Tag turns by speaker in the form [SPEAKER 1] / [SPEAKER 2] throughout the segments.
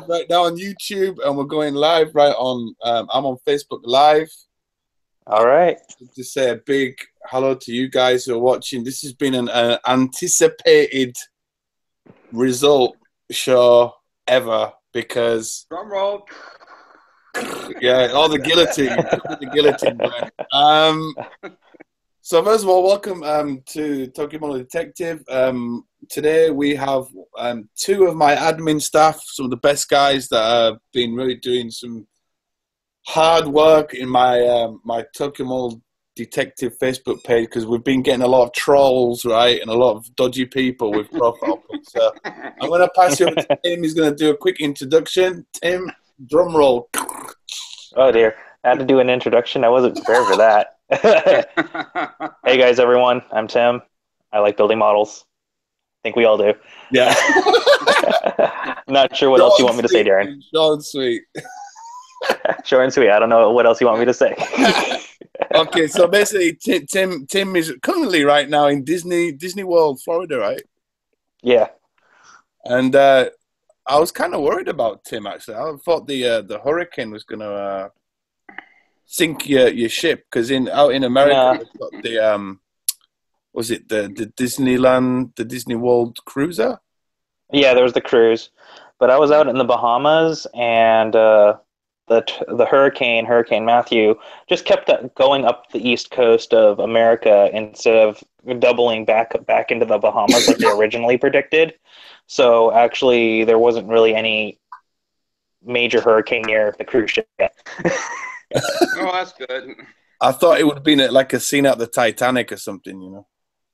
[SPEAKER 1] live right now on YouTube, and we're going live right on. I'm on Facebook Live.
[SPEAKER 2] All right.
[SPEAKER 1] To say a big hello to you guys who are watching. This has been an anticipated result show ever because
[SPEAKER 3] drum roll.
[SPEAKER 1] Yeah, all the guillotine, the guillotine. So first of all, welcome to Tokyo Mono Detective. Today we have two of my admin staff, some of the best guys that have been really doing some hard work in my my Tokyo Mono Detective Facebook page, because we've been getting a lot of trolls, right, and a lot of dodgy people with profile pics. So I'm going to pass you over to Tim. He's going to do a quick introduction. Tim, drum roll.
[SPEAKER 2] Oh dear, I had to do an introduction. I wasn't prepared for that. Hey guys, everyone. I'm Tim. I like building models. I think we all do.
[SPEAKER 1] Yeah.
[SPEAKER 2] Not sure what else you want me to say, Darren.
[SPEAKER 1] Short and sweet.
[SPEAKER 2] Short and sweet. I don't know what else you want me to say.
[SPEAKER 1] Okay, so basically, Tim is currently right now in Disney World, Florida, right?
[SPEAKER 2] Yeah.
[SPEAKER 1] And I was kind of worried about Tim, actually. I thought the hurricane was going to sink your ship, because out in America, we've got the was it the Disneyland, the Disney World cruiser?
[SPEAKER 2] Yeah, there was the cruise, but I was out in the Bahamas, and the Hurricane Matthew, just kept going up the east coast of America instead of doubling back into the Bahamas like they originally predicted. So actually, there wasn't really any major hurricane near the cruise ship yet.
[SPEAKER 3] Oh, that's good.
[SPEAKER 1] I thought it would have been like a scene out the Titanic or something, you know.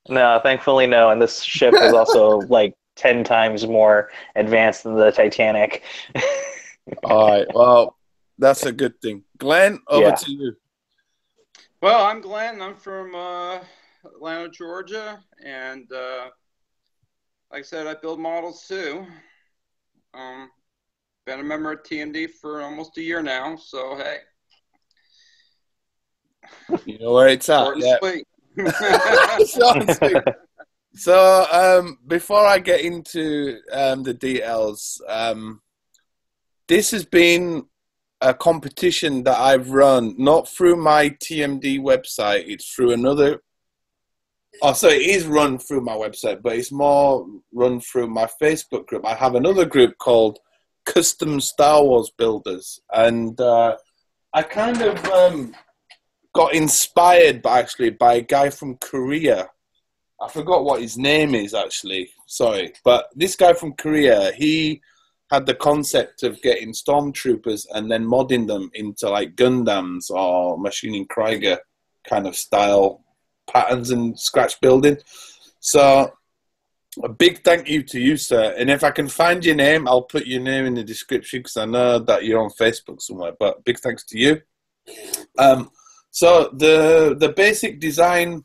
[SPEAKER 2] No, thankfully no. And this ship is also like 10 times more advanced than the Titanic.
[SPEAKER 1] All right. Well, that's a good thing. Glenn, over to you.
[SPEAKER 3] Well, I'm Glenn. I'm from Atlanta, Georgia. And like I said, I build models too. Been a member of TMD for almost a year now. So, hey.
[SPEAKER 1] You know where it's at.
[SPEAKER 3] Short and sweet.
[SPEAKER 1] Short and sweet. So, before I get into the details, this has been a competition that I've run, not through my TMD website. It's through another. Oh, so it is run through my website, but it's more run through my Facebook group. I have another group called Custom Star Wars Builders, and I kind of got inspired by a guy from Korea. I forgot what his name is, actually. Sorry. But this guy from Korea, he had the concept of getting stormtroopers and then modding them into like Gundams or Maschinen Krieger kind of style patterns and scratch building. So a big thank you to you, sir. And if I can find your name, I'll put your name in the description, because I know that you're on Facebook somewhere. But big thanks to you. So the basic design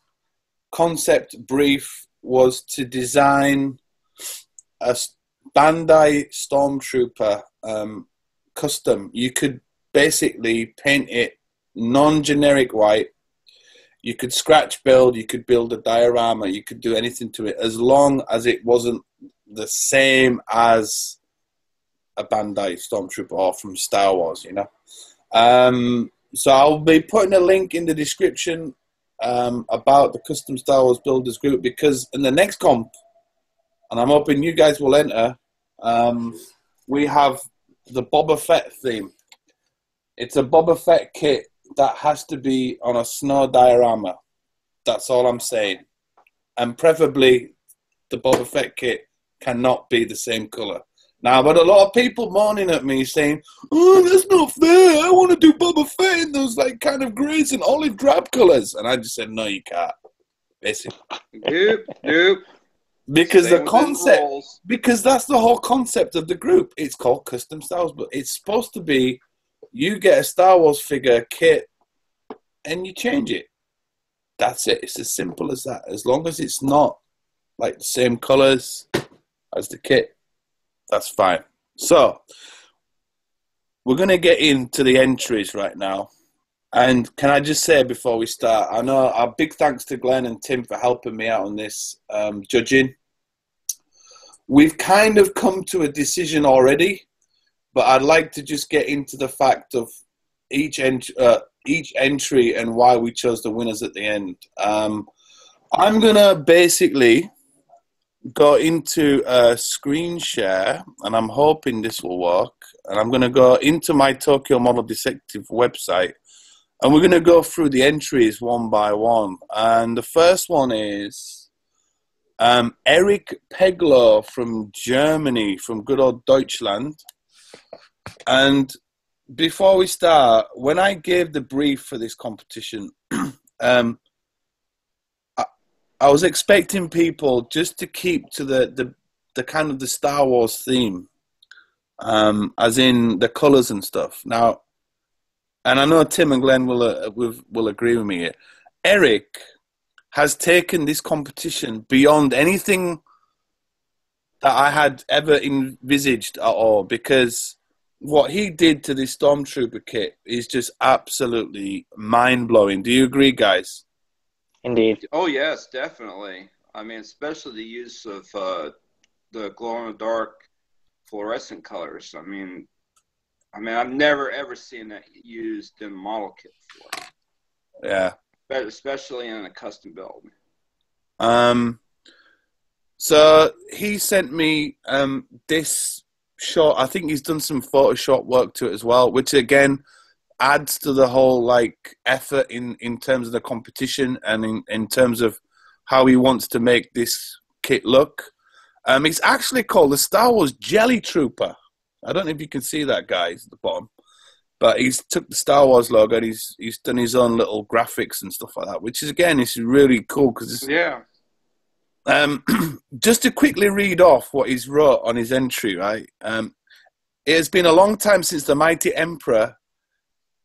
[SPEAKER 1] concept brief was to design a Bandai Stormtrooper custom. You could basically paint it non-generic white. You could scratch build. You could build a diorama. You could do anything to it, as long as it wasn't the same as a Bandai Stormtrooper or from Star Wars, you know. So I'll be putting a link in the description about the Custom Star Wars Builders group, because in the next comp, and I'm hoping you guys will enter, we have the Boba Fett theme. It's a Boba Fett kit that has to be on a snow diorama. That's all I'm saying. And preferably the Boba Fett kit cannot be the same color. Now, but a lot of people moaning at me saying, "Oh, that's not fair. I want to do Boba Fett in those like kind of greys and olive drab colors." And I just said, "No, you can't." Basically.
[SPEAKER 3] Nope.
[SPEAKER 1] Because
[SPEAKER 3] Stay
[SPEAKER 1] the concept,
[SPEAKER 3] rules.
[SPEAKER 1] because that's the whole concept of the group. It's called Custom Star Wars, but it's supposed to be you get a Star Wars figure kit and you change it. That's it. It's as simple as that. As long as it's not like the same colors as the kit, that's fine. So we're going to get into the entries right now. And can I just say before we start, I know a big thanks to Glenn and Tim for helping me out on this judging. We've kind of come to a decision already but I'd like to just get into the fact of each entry and why we chose the winners at the end. I'm gonna basically go into a screen share, and I'm hoping this will work. And I'm gonna go into my Tokyo Model Detective website, and we're gonna go through the entries one by one. And the first one is Eric Peglo from Germany, from good old Deutschland. And before we start, when I gave the brief for this competition, I was expecting people just to keep to the kind of the Star Wars theme, as in the colors and stuff. Now, and I know Tim and Glenn will agree with me here. Eric has taken this competition beyond anything that I had ever envisaged at all, because what he did to this Stormtrooper kit is just absolutely mind-blowing. Do you agree, guys?
[SPEAKER 2] Indeed.
[SPEAKER 3] Oh, yes, definitely. I mean, especially the use of the glow-in-the-dark fluorescent colors. I mean, I've never, ever seen that used in a model kit before.
[SPEAKER 1] Yeah.
[SPEAKER 3] But especially in a custom build.
[SPEAKER 1] So he sent me this shot. I think he's done some Photoshop work to it as well, which, again, adds to the whole like effort in terms of the competition and in terms of how he wants to make this kit look. It's actually called the Star Wars Jelly Trooper. I don't know if you can see that, guys, at the bottom, but he's took the Star Wars logo and he's done his own little graphics and stuff like that, which is, again, it's really cool because
[SPEAKER 3] yeah.
[SPEAKER 1] Just to quickly read off what he's wrote on his entry, right? It has been a long time since the mighty Emperor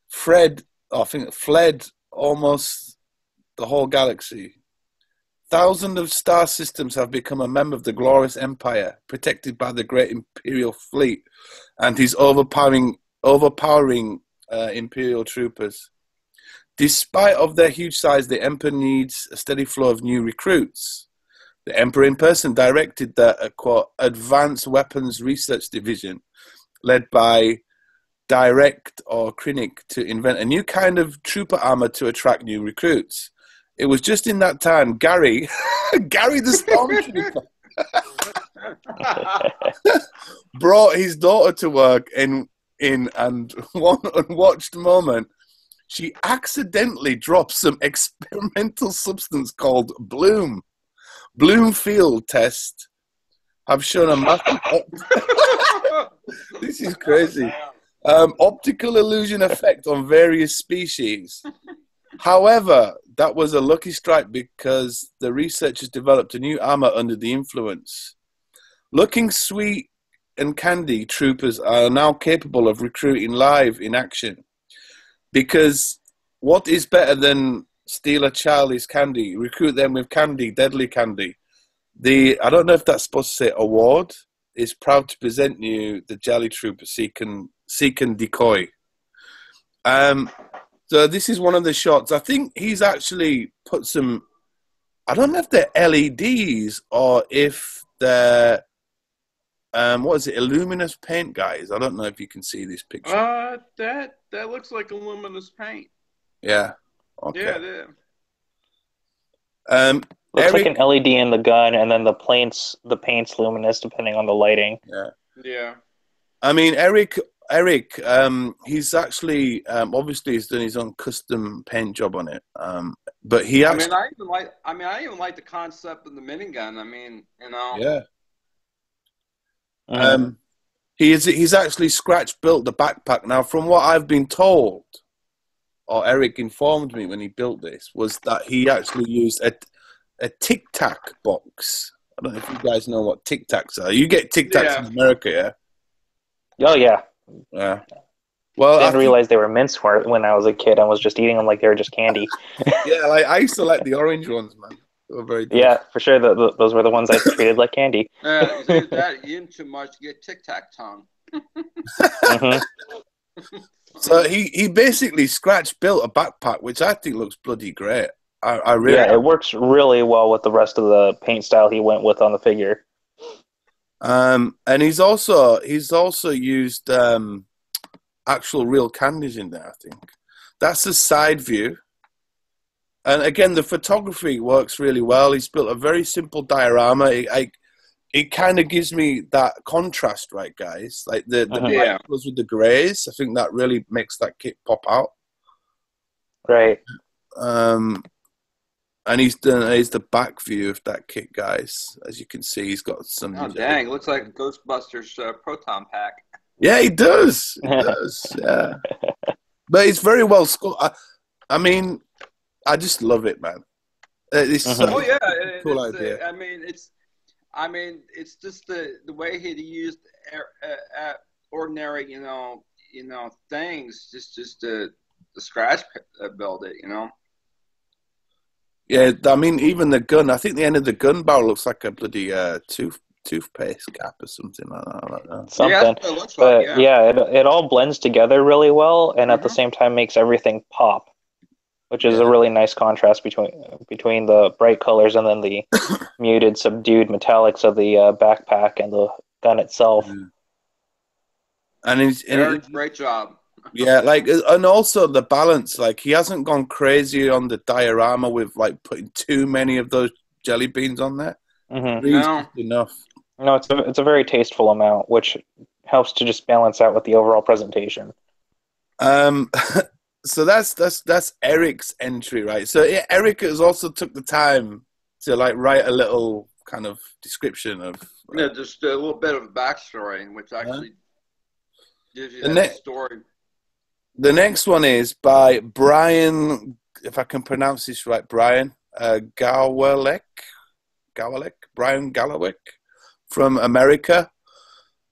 [SPEAKER 1] fled almost the whole galaxy. Thousands of star systems have become a member of the glorious empire, protected by the great Imperial fleet and his overpowering Imperial troopers. Despite of their huge size, the Emperor needs a steady flow of new recruits. The Emperor in person directed the, quote, Advanced Weapons Research Division, led by Direct or Krennic, to invent a new kind of trooper armor to attract new recruits. It was just in that time Gary the Stormtrooper, brought his daughter to work in one unwatched moment, she accidentally dropped some experimental substance called Bloom. Bloom field tests have shown a massive... This is crazy. Optical illusion effect on various species. However, that was a lucky strike because the researchers developed a new armor under the influence. Looking sweet and candy troopers are now capable of recruiting live in action. Because what is better than steal a child's candy? Recruit them with candy, deadly candy. I don't know if that's supposed to say award, is proud to present you the Jelly Trooper Seek and Decoy. So this is one of the shots. I think he's actually put some, I don't know if they're LEDs or if they're, what is it, Illuminous paint, guys? I don't know if you can see this picture.
[SPEAKER 3] That looks like Illuminous paint.
[SPEAKER 1] Yeah. Okay.
[SPEAKER 3] Yeah, yeah.
[SPEAKER 2] Looks
[SPEAKER 1] Eric,
[SPEAKER 2] like an LED in the gun, and then the paint's luminous depending on the lighting.
[SPEAKER 1] Yeah.
[SPEAKER 3] Yeah.
[SPEAKER 1] I mean, Eric, he's actually obviously he's done his own custom paint job on it. But he actually,
[SPEAKER 3] I even like the concept of the minigun. I mean, you know.
[SPEAKER 1] Yeah. He's actually scratch built the backpack. Now, from what I've been told, or Eric informed me when he built this, was that he actually used a Tic Tac box. I don't know if you guys know what Tic Tacs are. You get Tic Tacs in America, yeah?
[SPEAKER 2] Oh, yeah.
[SPEAKER 1] Yeah. Well,
[SPEAKER 2] I didn't realize they were mints when I was a kid. I was just eating them like they were just candy.
[SPEAKER 1] Yeah, like I used to like the orange ones, man. They were very good.
[SPEAKER 2] Yeah, for sure. Those were the ones I treated like candy.
[SPEAKER 3] You eat too much, you get Tic Tac tongue.
[SPEAKER 1] So he basically scratch built a backpack, which I think looks bloody great. I really
[SPEAKER 2] it works really well with the rest of the paint style he went with on the figure.
[SPEAKER 1] And he's also used actual real candies in there. I think that's a side view. And again, the photography works really well. He's built a very simple diorama. It kind of gives me that contrast, right, guys? Like the black colors with the grays. I think that really makes that kit pop out.
[SPEAKER 2] Right.
[SPEAKER 1] And he's the back view of that kit, guys. As you can see, he's got some.
[SPEAKER 3] Oh dang! It looks like a Ghostbusters proton pack.
[SPEAKER 1] Yeah, he does. He does. Yeah, but it's very well scored. I mean, I just love it, man. It's
[SPEAKER 3] Oh yeah,
[SPEAKER 1] cool idea.
[SPEAKER 3] I mean, it's just the way he used ordinary, things just to scratch build it,
[SPEAKER 1] Yeah, I mean, even the gun. I think the end of the gun barrel looks like a bloody toothpaste cap or something like that.
[SPEAKER 2] Something,
[SPEAKER 3] yeah, that's what it looks
[SPEAKER 2] but
[SPEAKER 3] like, yeah.
[SPEAKER 2] it all blends together really well, and at the same time makes everything pop, which is a really nice contrast between the bright colors and then the muted, subdued metallics of the backpack and the gun itself.
[SPEAKER 1] And
[SPEAKER 3] great job.
[SPEAKER 1] Yeah, and also the balance. Like, he hasn't gone crazy on the diorama with like putting too many of those jelly beans on there.
[SPEAKER 3] No,
[SPEAKER 1] enough.
[SPEAKER 2] No, it's a very tasteful amount, which helps to just balance out with the overall presentation.
[SPEAKER 1] So that's Eric's entry, right? So Eric has also took the time to like write a little kind of description of
[SPEAKER 3] just a little bit of a backstory, which actually gives you that story.
[SPEAKER 1] The next one is by Brian, if I can pronounce this right, Brian Gawalek, Brian Gawalek from America.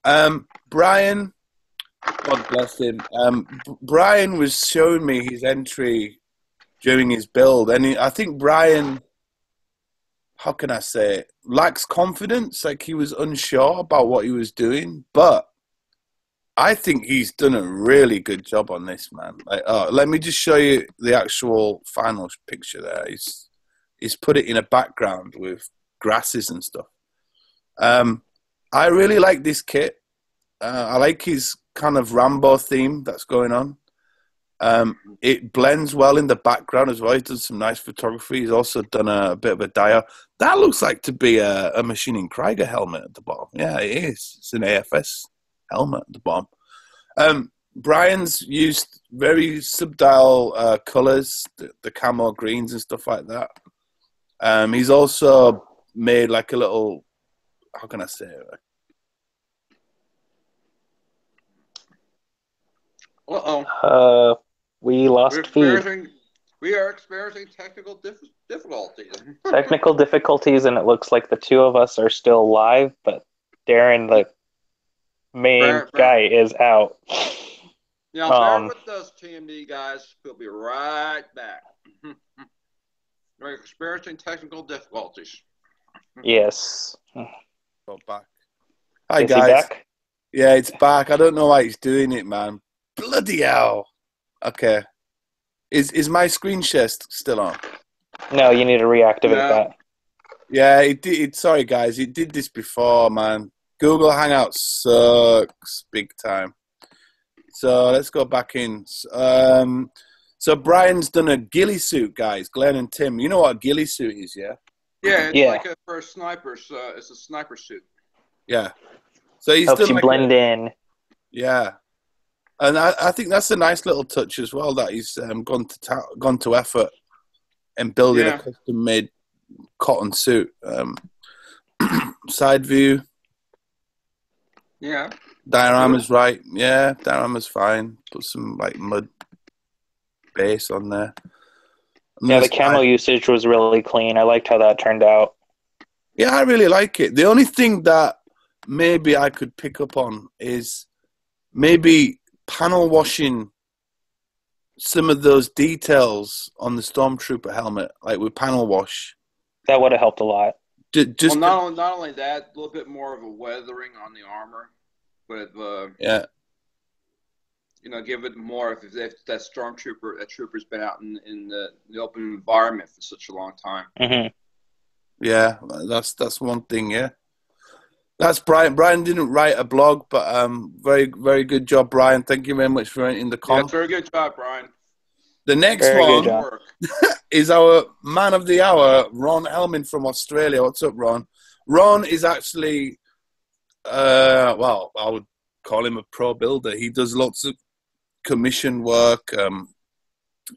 [SPEAKER 1] Brian, God bless him. Brian was showing me his entry during his build, and I think Brian, how can I say it, lacks confidence. Like, he was unsure about what he was doing, but I think he's done a really good job on this, man. Like, let me just show you the actual final picture there. He's put it in a background with grasses and stuff. I really like this kit. I like his kind of Rambo theme that's going on. It blends well in the background as well. He's done some nice photography. He's also done a bit of a dia. That looks like to be a Maschinen Krieger helmet at the bottom. Yeah, it is. It's an AFS helmet at the bottom. Brian's used very subtle colors, the camo greens and stuff like that. He's also made like a little, how can I say it?
[SPEAKER 2] We lost feed.
[SPEAKER 3] We are experiencing technical difficulties.
[SPEAKER 2] Technical difficulties, and it looks like the two of us are still live, but Darren, the main guy, is out.
[SPEAKER 3] Yeah, bear with us, TMD guys. We'll be right back. We're experiencing technical difficulties.
[SPEAKER 2] Yes.
[SPEAKER 1] Go back. Hi,
[SPEAKER 2] is
[SPEAKER 1] guys.
[SPEAKER 2] He back?
[SPEAKER 1] Yeah, it's back. I don't know why it's doing it, man. Bloody hell. Okay. Is my screen share still on?
[SPEAKER 2] No, you need to reactivate that.
[SPEAKER 1] Yeah, it did. Sorry, guys. It did this before, man. Google Hangouts sucks big time. So let's go back in. So Brian's done a ghillie suit, guys. Glenn and Tim. You know what a ghillie suit is, yeah?
[SPEAKER 3] Yeah, it's like for snipers. It's a sniper suit.
[SPEAKER 1] Yeah. So he's
[SPEAKER 2] helps
[SPEAKER 1] done
[SPEAKER 2] you
[SPEAKER 1] like
[SPEAKER 2] blend in.
[SPEAKER 1] Yeah. And I think that's a nice little touch as well, that he's gone to effort in building a custom-made cotton suit. Side view.
[SPEAKER 3] Yeah.
[SPEAKER 1] Diorama's right. Yeah, diorama's fine. Put some like mud base on there. And
[SPEAKER 2] yeah, the camo usage was really clean. I liked how that turned out.
[SPEAKER 1] Yeah, I really like it. The only thing that maybe I could pick up on is maybe panel washing some of those details on the Stormtrooper helmet, like with panel wash.
[SPEAKER 2] That would have helped a lot.
[SPEAKER 3] Not only that, a little bit more of a weathering on the armor, but give it more if that trooper's been out in the open environment for such a long time.
[SPEAKER 2] Mm-hmm.
[SPEAKER 1] Yeah, that's one thing. Yeah, That's Brian. Brian didn't write a blog, but very, very good job, Brian. Thank you very much for in the
[SPEAKER 3] Yeah,
[SPEAKER 1] con.
[SPEAKER 3] very good job, Brian.
[SPEAKER 1] The next
[SPEAKER 2] Very good
[SPEAKER 1] one
[SPEAKER 2] job.
[SPEAKER 3] Work.
[SPEAKER 1] is our man of the hour, Ron Elmin from Australia. What's up, Ron? Ron is actually, well, I would call him a pro builder. He does lots of commission work.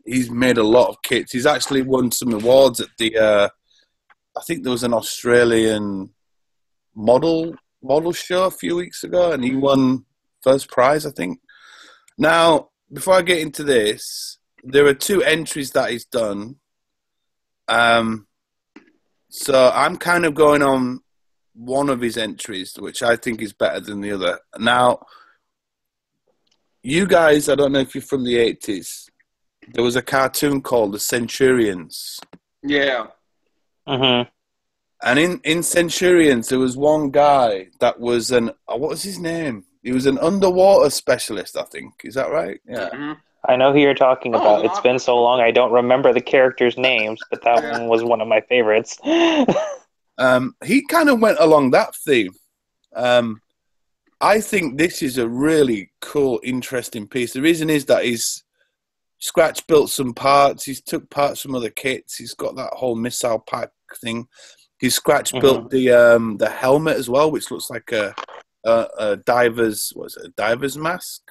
[SPEAKER 1] He's made a lot of kits. He's actually won some awards at the, I think there was an Australian model show a few weeks ago, and he won first prize, I think. Now, before I get into this, there are 2 entries that he's done. So I'm kind of going on one of his entries, which I think is better than the other. Now, you guys, I don't know if you're from the 80s. There was a cartoon called The Centurions.
[SPEAKER 3] Yeah.
[SPEAKER 2] Mm-hmm.
[SPEAKER 1] And in Centurions, there was one guy that was what was his name? He was an underwater specialist, I think. Is that right? Yeah.
[SPEAKER 3] Mm-hmm.
[SPEAKER 2] I know who you're talking about.
[SPEAKER 3] the
[SPEAKER 2] It's been so long, I don't remember the characters' names, but that
[SPEAKER 3] Yeah.
[SPEAKER 2] one was one of my favorites.
[SPEAKER 1] He kind of went along that theme. I think this is a really cool, interesting piece. The reason is that he's Scratch built some parts. He's took parts from other kits. He's got that whole missile pack thing. He's Scratch built the helmet as well, which looks like a diver's mask.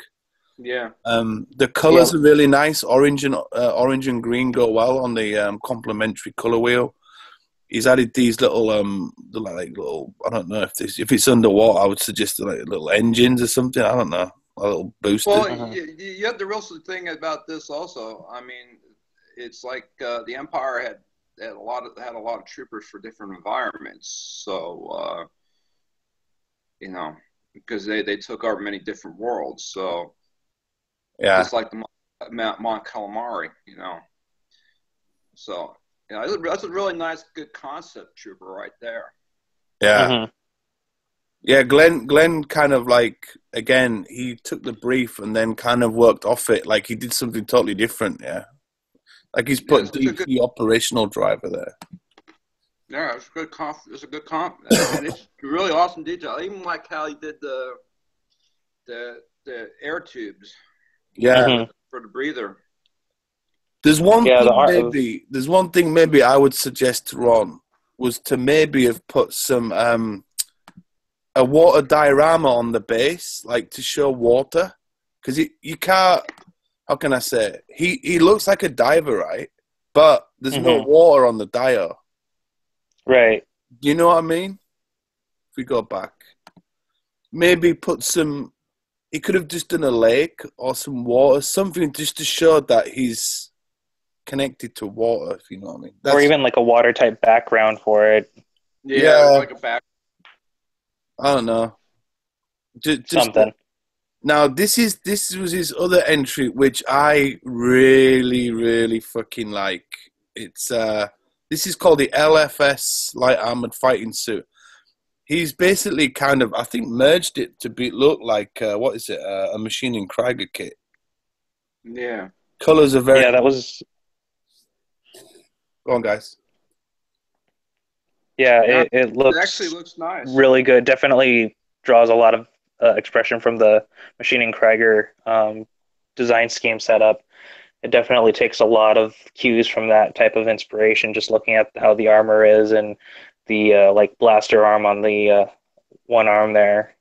[SPEAKER 3] Yeah.
[SPEAKER 1] The colors are really nice. Orange and green go well on the complementary color wheel. He's added these little I don't know if it's underwater. I would suggest like little engines or something. I don't know, a little booster.
[SPEAKER 3] Well, you have the real thing about this also. I mean, it's like the Empire had a lot of troopers for different environments. So because they took over many different worlds. So
[SPEAKER 1] yeah,
[SPEAKER 3] it's like the Mon Calamari, So that's a really nice, good concept trooper right there.
[SPEAKER 1] yeah.
[SPEAKER 2] Mm-hmm.
[SPEAKER 1] Yeah, Glenn kind of like, again, he took the brief and then kind of worked off it. Like he did something totally different, yeah. Like he's put DC operational driver there.
[SPEAKER 3] Yeah, it's a good comp. It's a good comp. And it's really awesome detail. I even like how he did the air tubes.
[SPEAKER 1] Yeah.
[SPEAKER 3] For the breather.
[SPEAKER 1] There's one thing maybe I would suggest to Ron was to maybe have put some a water diorama on the base, like to show water, because you can't. How can I say it? He looks like a diver, right? But there's no water on the dio.
[SPEAKER 2] Right.
[SPEAKER 1] Do you know what I mean? If we go back, maybe put some. He could have just done a lake or some water, something just to show that he's connected to water, if you know what I mean.
[SPEAKER 2] Or even like a water type background for it.
[SPEAKER 3] Yeah. Like a back.
[SPEAKER 1] I don't know. Just
[SPEAKER 2] something.
[SPEAKER 1] Now this was his other entry, which I really, really fucking like. It's this is called the LFS Light Armored Fighting Suit. He's basically kind of, I think, merged it to look like what is it? A Maschinen Krieger kit.
[SPEAKER 3] Yeah.
[SPEAKER 1] Colors are very.
[SPEAKER 2] Yeah, that was.
[SPEAKER 1] Go on, guys.
[SPEAKER 2] Yeah, it looks.
[SPEAKER 3] It actually looks nice.
[SPEAKER 2] Really good. Definitely draws a lot of expression from the Maschinen Krieger design scheme setup. It definitely takes a lot of cues from that type of inspiration. Just looking at how the armor is and the like blaster arm on the one arm there.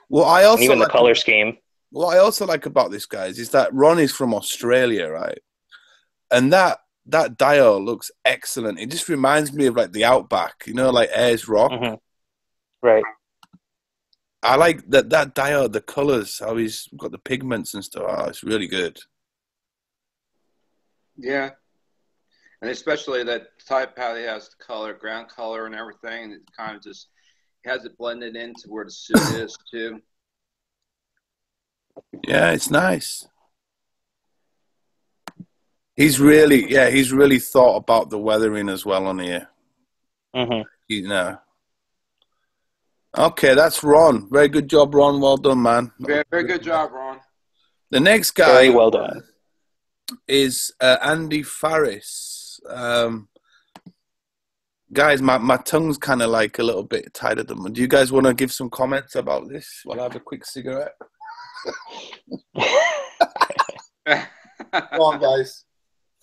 [SPEAKER 1] Well, I also
[SPEAKER 2] and even the color scheme.
[SPEAKER 1] What I also like about this, guys, is that Ron is from Australia, right? And that dio looks excellent. It just reminds me of like the Outback, like Ayers Rock.
[SPEAKER 2] Mm-hmm. Right.
[SPEAKER 1] I like that dio, the colors, how he's got the pigments and stuff. Oh, it's really good.
[SPEAKER 3] Yeah. And especially that type, how he has the color, ground color and everything. It kind of just has it blended into where the suit is, too.
[SPEAKER 1] Yeah, it's nice. He's really thought about the weathering as well on here.
[SPEAKER 2] Mm-hmm.
[SPEAKER 1] Okay, that's Ron. Very good job, Ron. Well done, man.
[SPEAKER 3] Very, very good job, Ron.
[SPEAKER 1] The next guy
[SPEAKER 2] Very well done.
[SPEAKER 1] is Andy Farris. guys, my tongue's kind of like a little bit tied at them. Do you guys want to give some comments about this while I have a quick cigarette? Go on, guys.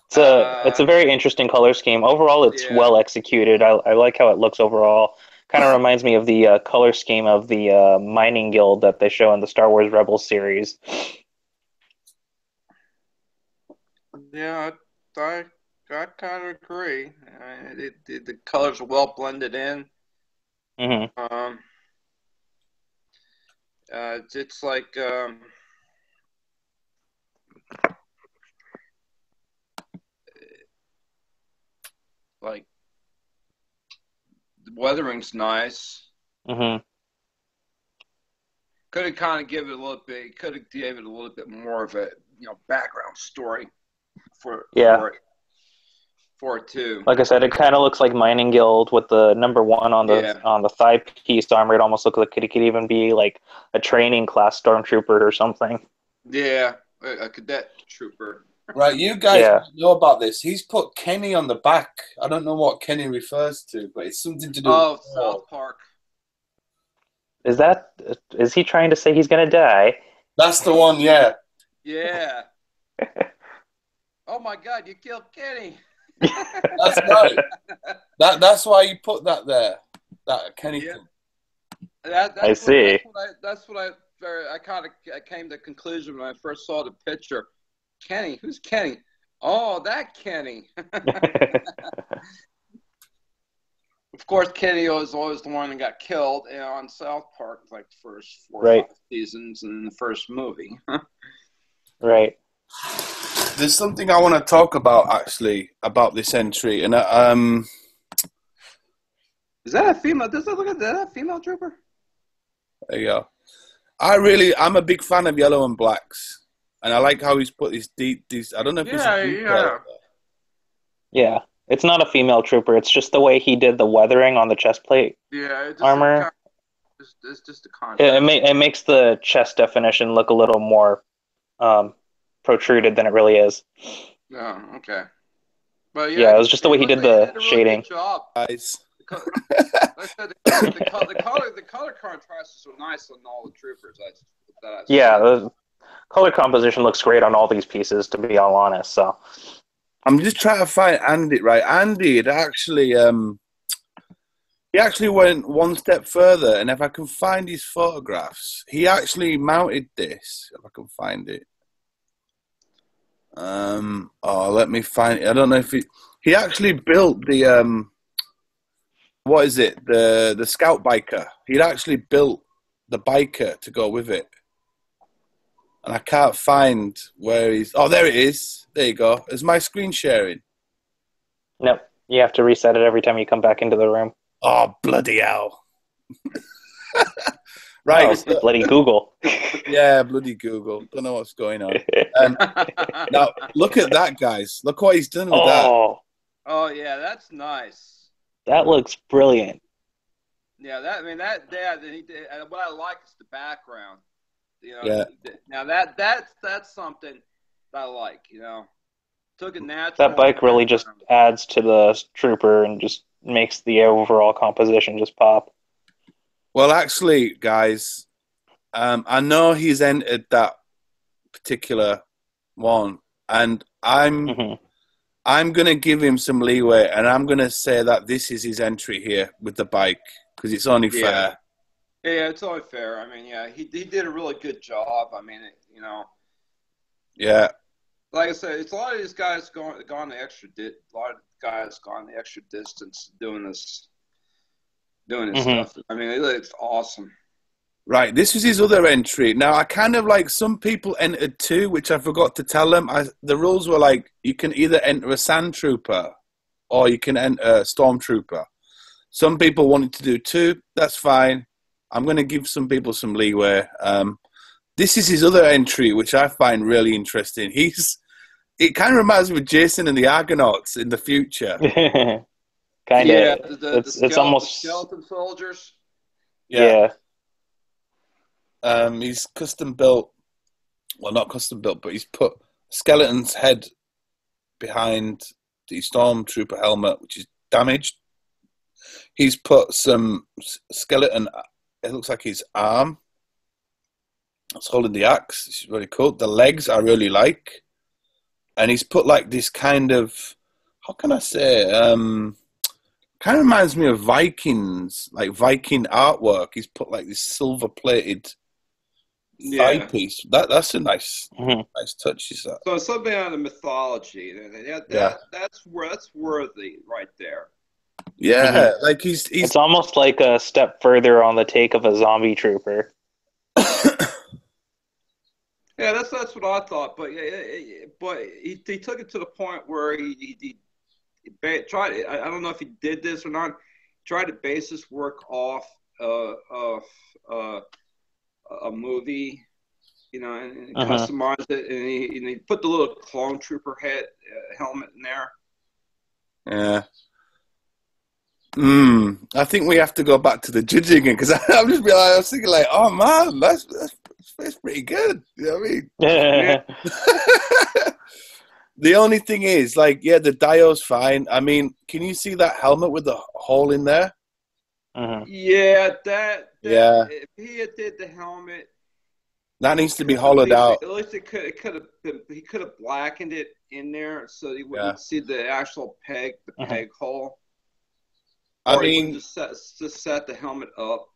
[SPEAKER 2] It's a very interesting color scheme. Overall, it's well executed. I like how it looks overall. Kind of reminds me of the color scheme of the mining guild that they show in the Star Wars Rebels series.
[SPEAKER 3] Yeah, I kind of agree. The colors are well blended in.
[SPEAKER 2] Mm-hmm.
[SPEAKER 3] It's like the weathering's nice.
[SPEAKER 2] Mm-hmm.
[SPEAKER 3] Could have kind of given it a little bit. Could have given it a little bit more of a background story for it too.
[SPEAKER 2] Like I said, it kind of looks like Mining Guild with the number 1 on the thigh piece armor. It almost looks like it could even be like a training class stormtrooper or something.
[SPEAKER 3] Yeah, a cadet trooper.
[SPEAKER 1] Right, you guys know about this. He's put Kenny on the back. I don't know what Kenny refers to, but it's something to do with
[SPEAKER 3] South Park.
[SPEAKER 2] Is he trying to say he's gonna die?
[SPEAKER 1] That's the one, yeah.
[SPEAKER 3] Yeah. Oh my God, you killed Kenny.
[SPEAKER 1] That's right. That's why you put that there. That Kenny thing.
[SPEAKER 2] I see.
[SPEAKER 3] That's what I came to the conclusion when I first saw the picture. Kenny, who's Kenny? Oh, that Kenny. Of course, Kenny was always the one that got killed on South Park, like the first 4 or 5 seasons in the first movie.
[SPEAKER 2] Right.
[SPEAKER 1] There's something I want to talk about, actually, about this entry. And
[SPEAKER 3] is that a female? Does that look at that a female trooper?
[SPEAKER 1] There you go. I'm a big fan of yellow and blacks. And I like how he's put these I don't know if it's
[SPEAKER 2] Yeah. It's not a female trooper. It's just the way he did the weathering on the chest plate armor.
[SPEAKER 3] It's just a concept.
[SPEAKER 2] It makes the chest definition look a little more protruded than it really is.
[SPEAKER 3] Oh, okay. But
[SPEAKER 2] yeah, it was just the way he did the shading.
[SPEAKER 3] Good job.
[SPEAKER 1] Guys.
[SPEAKER 3] The color contrast is so nice on all the troopers.
[SPEAKER 2] The color composition looks great on all these pieces, to be all honest. So
[SPEAKER 1] I'm just trying to find Andy. Right, Andy had actually he actually went one step further, and if I can find his photographs, he actually mounted this. If I can find it. Let me find it. I don't know if he actually built the what is it? The scout biker. He'd actually built the biker to go with it. And I can't find where he's... Oh, there it is. There you go. Is my screen sharing?
[SPEAKER 2] Nope. You have to reset it every time you come back into the room.
[SPEAKER 1] Oh, bloody hell. Right.
[SPEAKER 2] Oh, so, bloody Google.
[SPEAKER 1] Yeah, bloody Google. Don't know what's going on. Now, look at that, guys. Look what he's done with that.
[SPEAKER 3] Oh, yeah, that's nice.
[SPEAKER 2] That looks brilliant.
[SPEAKER 3] Yeah, he did. And what I like is the background. Now that's something that I like. Took it natural.
[SPEAKER 2] That bike really just adds to the trooper and just makes the overall composition just pop.
[SPEAKER 1] Well, actually, guys, I know he's entered that particular one, and I'm going to give him some leeway, and I'm going to say that this is his entry here with the bike because it's only fair.
[SPEAKER 3] Yeah, it's only fair. I mean, yeah, he did a really good job. I mean,
[SPEAKER 1] Yeah.
[SPEAKER 3] Like I said, it's a lot of these guys gone the extra distance doing this stuff. I mean, it's awesome.
[SPEAKER 1] Right, this was his other entry. Now, I kind of like some people entered 2, which I forgot to tell them. The rules were like you can either enter a sand trooper or you can enter a stormtrooper. Some people wanted to do 2. That's fine. I'm going to give some people some leeway. This is his other entry, which I find really interesting. It kind of reminds me of Jason and the Argonauts in the future.
[SPEAKER 2] Kind of.
[SPEAKER 3] Yeah,
[SPEAKER 2] it's almost
[SPEAKER 3] skeleton soldiers.
[SPEAKER 2] Yeah.
[SPEAKER 1] He's custom built. Well, not custom built, but he's put skeleton's head behind the stormtrooper helmet, which is damaged. He's put some skeleton. It looks like his arm. It's holding the axe. It's really cool. The legs I really like, and he's put like this kind of, how can I say? Kind of reminds me of Vikings, like Viking artwork. He's put like this silver-plated thigh piece. That's a nice touch. Is that?
[SPEAKER 3] So it's something out of mythology. That's worthy right there.
[SPEAKER 1] Yeah, like he's.
[SPEAKER 2] It's almost like a step further on the take of a zombie trooper.
[SPEAKER 3] Yeah, that's what I thought. But he took it to the point where he tried. I don't know if he did this or not. Tried to base his work off of a movie, and customized it, and he put the little clone trooper helmet in there.
[SPEAKER 1] Yeah. I think we have to go back to the judging again, because I was thinking like, oh man, that's pretty good. You know what I mean?
[SPEAKER 2] Yeah.
[SPEAKER 1] The only thing is, like, yeah, the dio's fine. I mean, can you see that helmet with the hole in there?
[SPEAKER 3] Yeah, that. If he had did the helmet,
[SPEAKER 1] that needs to be hollowed out.
[SPEAKER 3] At least he could have blackened it in there so you wouldn't see the actual peg hole.
[SPEAKER 1] I mean,
[SPEAKER 3] just set the helmet up,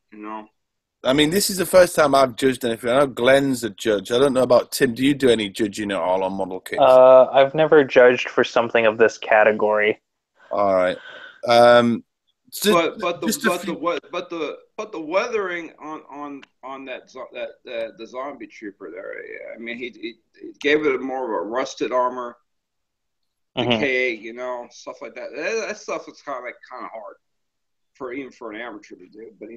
[SPEAKER 1] I mean, this is the first time I've judged anything. I know Glenn's a judge. I don't know about Tim. Do you do any judging at all on model kits?
[SPEAKER 2] I've never judged for something of this category.
[SPEAKER 1] All right.
[SPEAKER 3] But the weathering on the zombie trooper there. I mean, he gave it more of a rusted armor, decay, stuff like that. That stuff is kind of hard for an amateur to do. But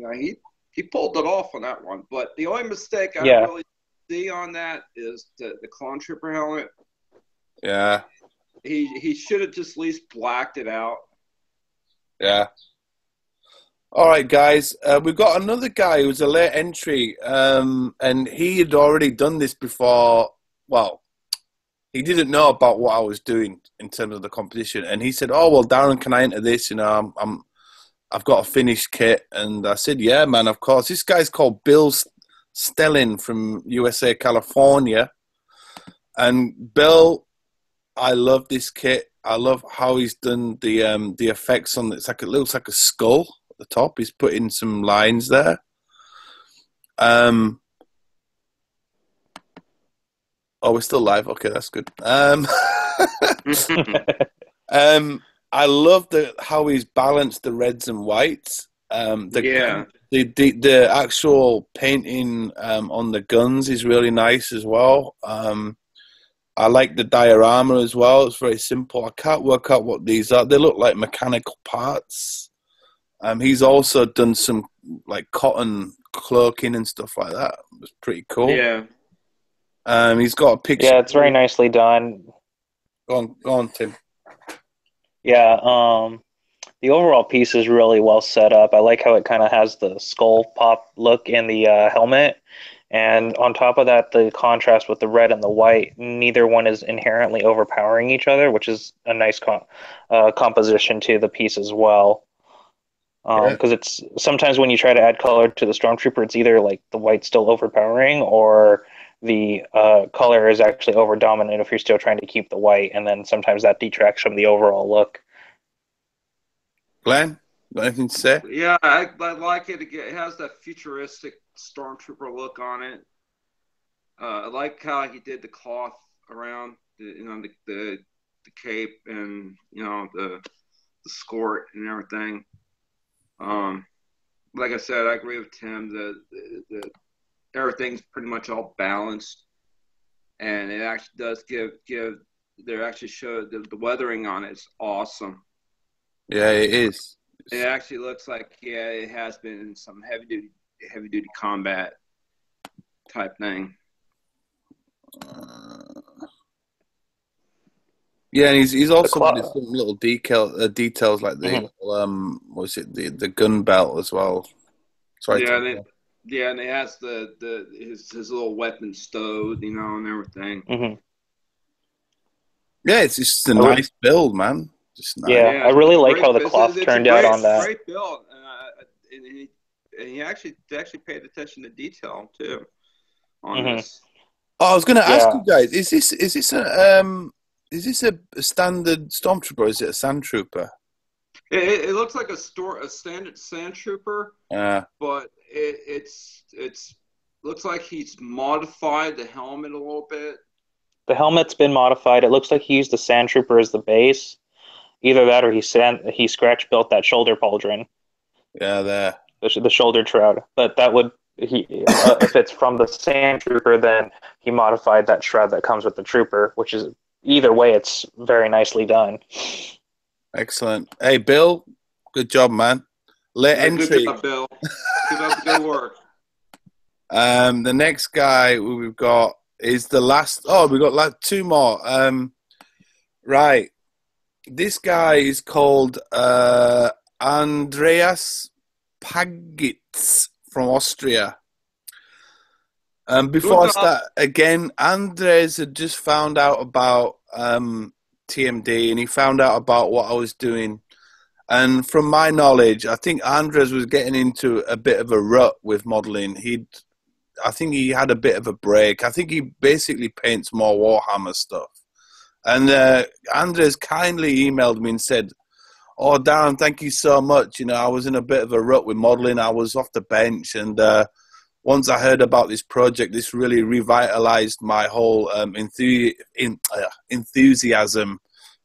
[SPEAKER 3] he pulled it off on that one. But the only mistake I really see on that is the clone trooper helmet.
[SPEAKER 1] Yeah.
[SPEAKER 3] He should have just at least blacked it out.
[SPEAKER 1] Yeah. All right, guys. We've got another guy who's a late entry, and he had already done this before. Well, he didn't know about what I was doing in terms of the competition, and he said, "Oh, well, Darren, can I enter this? I've got a finished kit." And I said, "Yeah, man, of course." This guy's called Bill Stelling from USA, California, and Bill, I love this kit. I love how he's done the effects on it. It looks like a skull at the top. He's put in some lines there. Oh, we're still live. Okay, that's good. I love how he's balanced the reds and whites. The actual painting on the guns is really nice as well. I like the diorama as well. It's very simple. I can't work out what these are. They look like mechanical parts. He's also done some like cotton cloaking and stuff like that. It's pretty cool.
[SPEAKER 3] Yeah.
[SPEAKER 1] He's got a picture.
[SPEAKER 2] Yeah, it's very nicely done.
[SPEAKER 1] Go on, Tim.
[SPEAKER 2] Yeah, the overall piece is really well set up. I like how it kind of has the skull pop look in the helmet. And on top of that, the contrast with the red and the white, neither one is inherently overpowering each other, which is a nice composition to the piece as well. Because it's sometimes when you try to add color to the Stormtrooper, it's either like the white's still overpowering or the color is actually over dominant if you're still trying to keep the white, and then sometimes that detracts from the overall look.
[SPEAKER 1] Glenn, got anything to say?
[SPEAKER 3] Yeah, I like it. It has that futuristic Stormtrooper look on it. I like how he did the cloth around the cape and the skirt and everything. Like I said, I agree with Tim. The everything's pretty much all balanced, and it actually does give. They actually show the weathering on it is awesome.
[SPEAKER 1] Yeah, it is.
[SPEAKER 3] It actually looks like it has been in some heavy duty combat type thing.
[SPEAKER 1] Yeah, and he's also got some little details like the what's it, the gun belt as well. Sorry.
[SPEAKER 3] Yeah, and it has his little weapon stowed, and everything.
[SPEAKER 2] Mm-hmm.
[SPEAKER 1] Yeah, it's just a nice build, man. Just nice.
[SPEAKER 2] Yeah, I really like how the cloth turned out on that.
[SPEAKER 3] Great build. he actually paid attention to detail too on
[SPEAKER 2] Mhm.
[SPEAKER 3] this.
[SPEAKER 1] Oh, I was going to ask
[SPEAKER 2] Yeah.
[SPEAKER 1] you guys: is this a standard stormtrooper, or is it a sand trooper?
[SPEAKER 3] It looks like a standard sand trooper, but it's looks like he's modified the helmet a little bit.
[SPEAKER 2] The helmet's been modified. It looks like he used the Sand Trooper as the base. Either that or he scratch built that shoulder pauldron,
[SPEAKER 1] Yeah, there.
[SPEAKER 2] the shoulder shroud. But that would if it's from the Sand Trooper, then he modified that shroud that comes with the Trooper, which is either way, it's very nicely done.
[SPEAKER 1] Excellent. Hey, Bill, good job, man. Late entry.
[SPEAKER 3] Good job, Bill. Keep up the good work.
[SPEAKER 1] The next guy we've got is the last. Oh, we've got like two more. Right. This guy is called Andreas Pagitz from Austria. Before I start, again, Andres had just found out about TMD, and he found out about what I was doing. And from my knowledge, I think Andres was getting into a bit of a rut with modeling. I think he had a bit of a break. I think he basically paints more Warhammer stuff. And Andres kindly emailed me and said, "Oh, Darren, thank you so much. You know, I was in a bit of a rut with modeling. I was off the bench, and once I heard about this project, this really revitalized my whole enthusiasm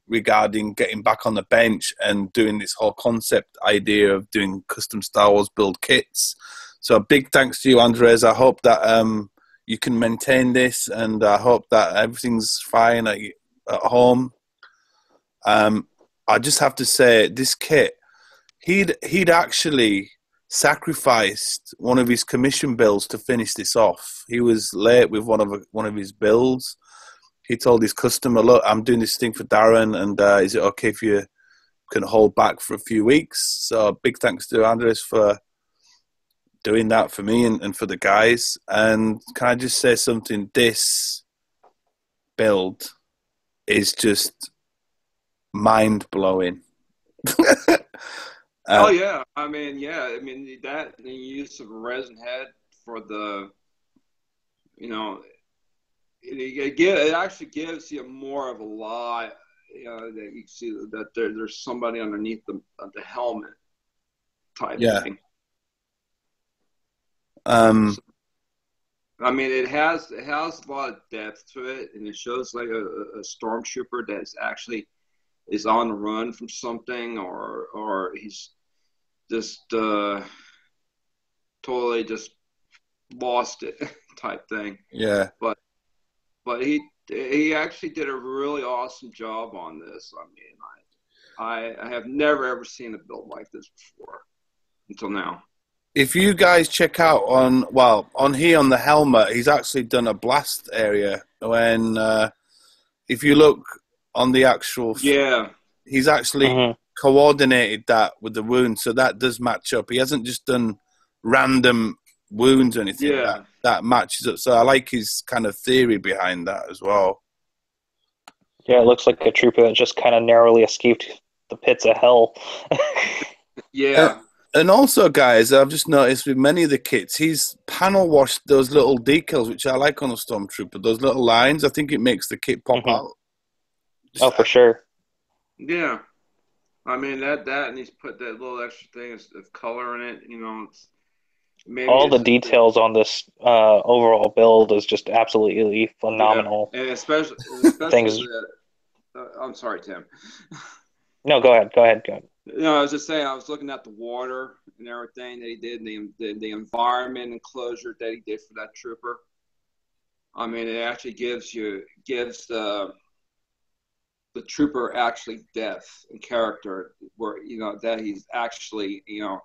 [SPEAKER 1] regarding getting back on the bench and doing this whole concept idea of doing custom Star Wars build kits. So big thanks to you, Andres. I hope that you can maintain this, and I hope that everything's fine at home. I just have to say, this kit, he'd actually sacrificed one of his commission builds to finish this off. He was late with one of his builds. He told his customer, "Look, I'm doing this thing for Darren, and is it okay if you can hold back for a few weeks?" So big thanks to Andres for doing that for me and for the guys. And can I just say something? This build is just mind-blowing.
[SPEAKER 3] Oh yeah, I mean that the use of a resin head for the, it actually gives you more of a lie. That you see that there's somebody underneath the helmet type thing. I mean, it has a lot of depth to it, and it shows like a stormtrooper that's actually is on the run from something, or he's just totally just lost it type thing.
[SPEAKER 1] Yeah.
[SPEAKER 3] But he actually did a really awesome job on this. I mean, I have never ever seen a build like this before until now.
[SPEAKER 1] If you guys check out on the helmet, he's actually done a blast area. When if you look on the actual, he's actually coordinated that with the wound, so that does match up. He hasn't just done random wounds or anything.
[SPEAKER 3] Yeah,
[SPEAKER 1] that matches up. So I like his kind of theory behind that as well.
[SPEAKER 2] Yeah, it looks like a trooper that just kind of narrowly escaped the pits of hell.
[SPEAKER 3] Yeah.
[SPEAKER 1] And also, guys, I've just noticed with many of the kits, he's panel washed those little decals, which I like on a Stormtrooper. Those little lines, I think it makes the kit pop out.
[SPEAKER 2] For sure.
[SPEAKER 3] Yeah. I mean, that and he's put that little extra thing of color in it.
[SPEAKER 2] All the details on this overall build is just absolutely phenomenal.
[SPEAKER 3] Yeah. And especially
[SPEAKER 2] things.
[SPEAKER 3] I'm sorry, Tim.
[SPEAKER 2] No, go ahead.
[SPEAKER 3] I was just saying, I was looking at the water and everything that he did, and the environment enclosure that he did for that trooper. I mean, it actually gives the trooper actually depth and character, where that he's actually in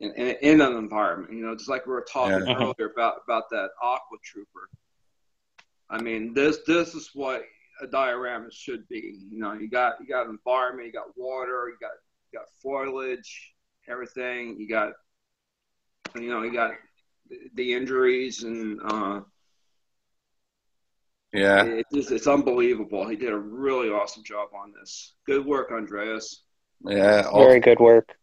[SPEAKER 3] an environment, just like we were talking earlier about that Aqua Trooper. I mean, this is what a diorama should be. You got an environment, you got water, you got foliage, everything. You got the injuries, and it's unbelievable. He did a really awesome job on this. Good work, Andreas.
[SPEAKER 1] Yeah,
[SPEAKER 2] very good work.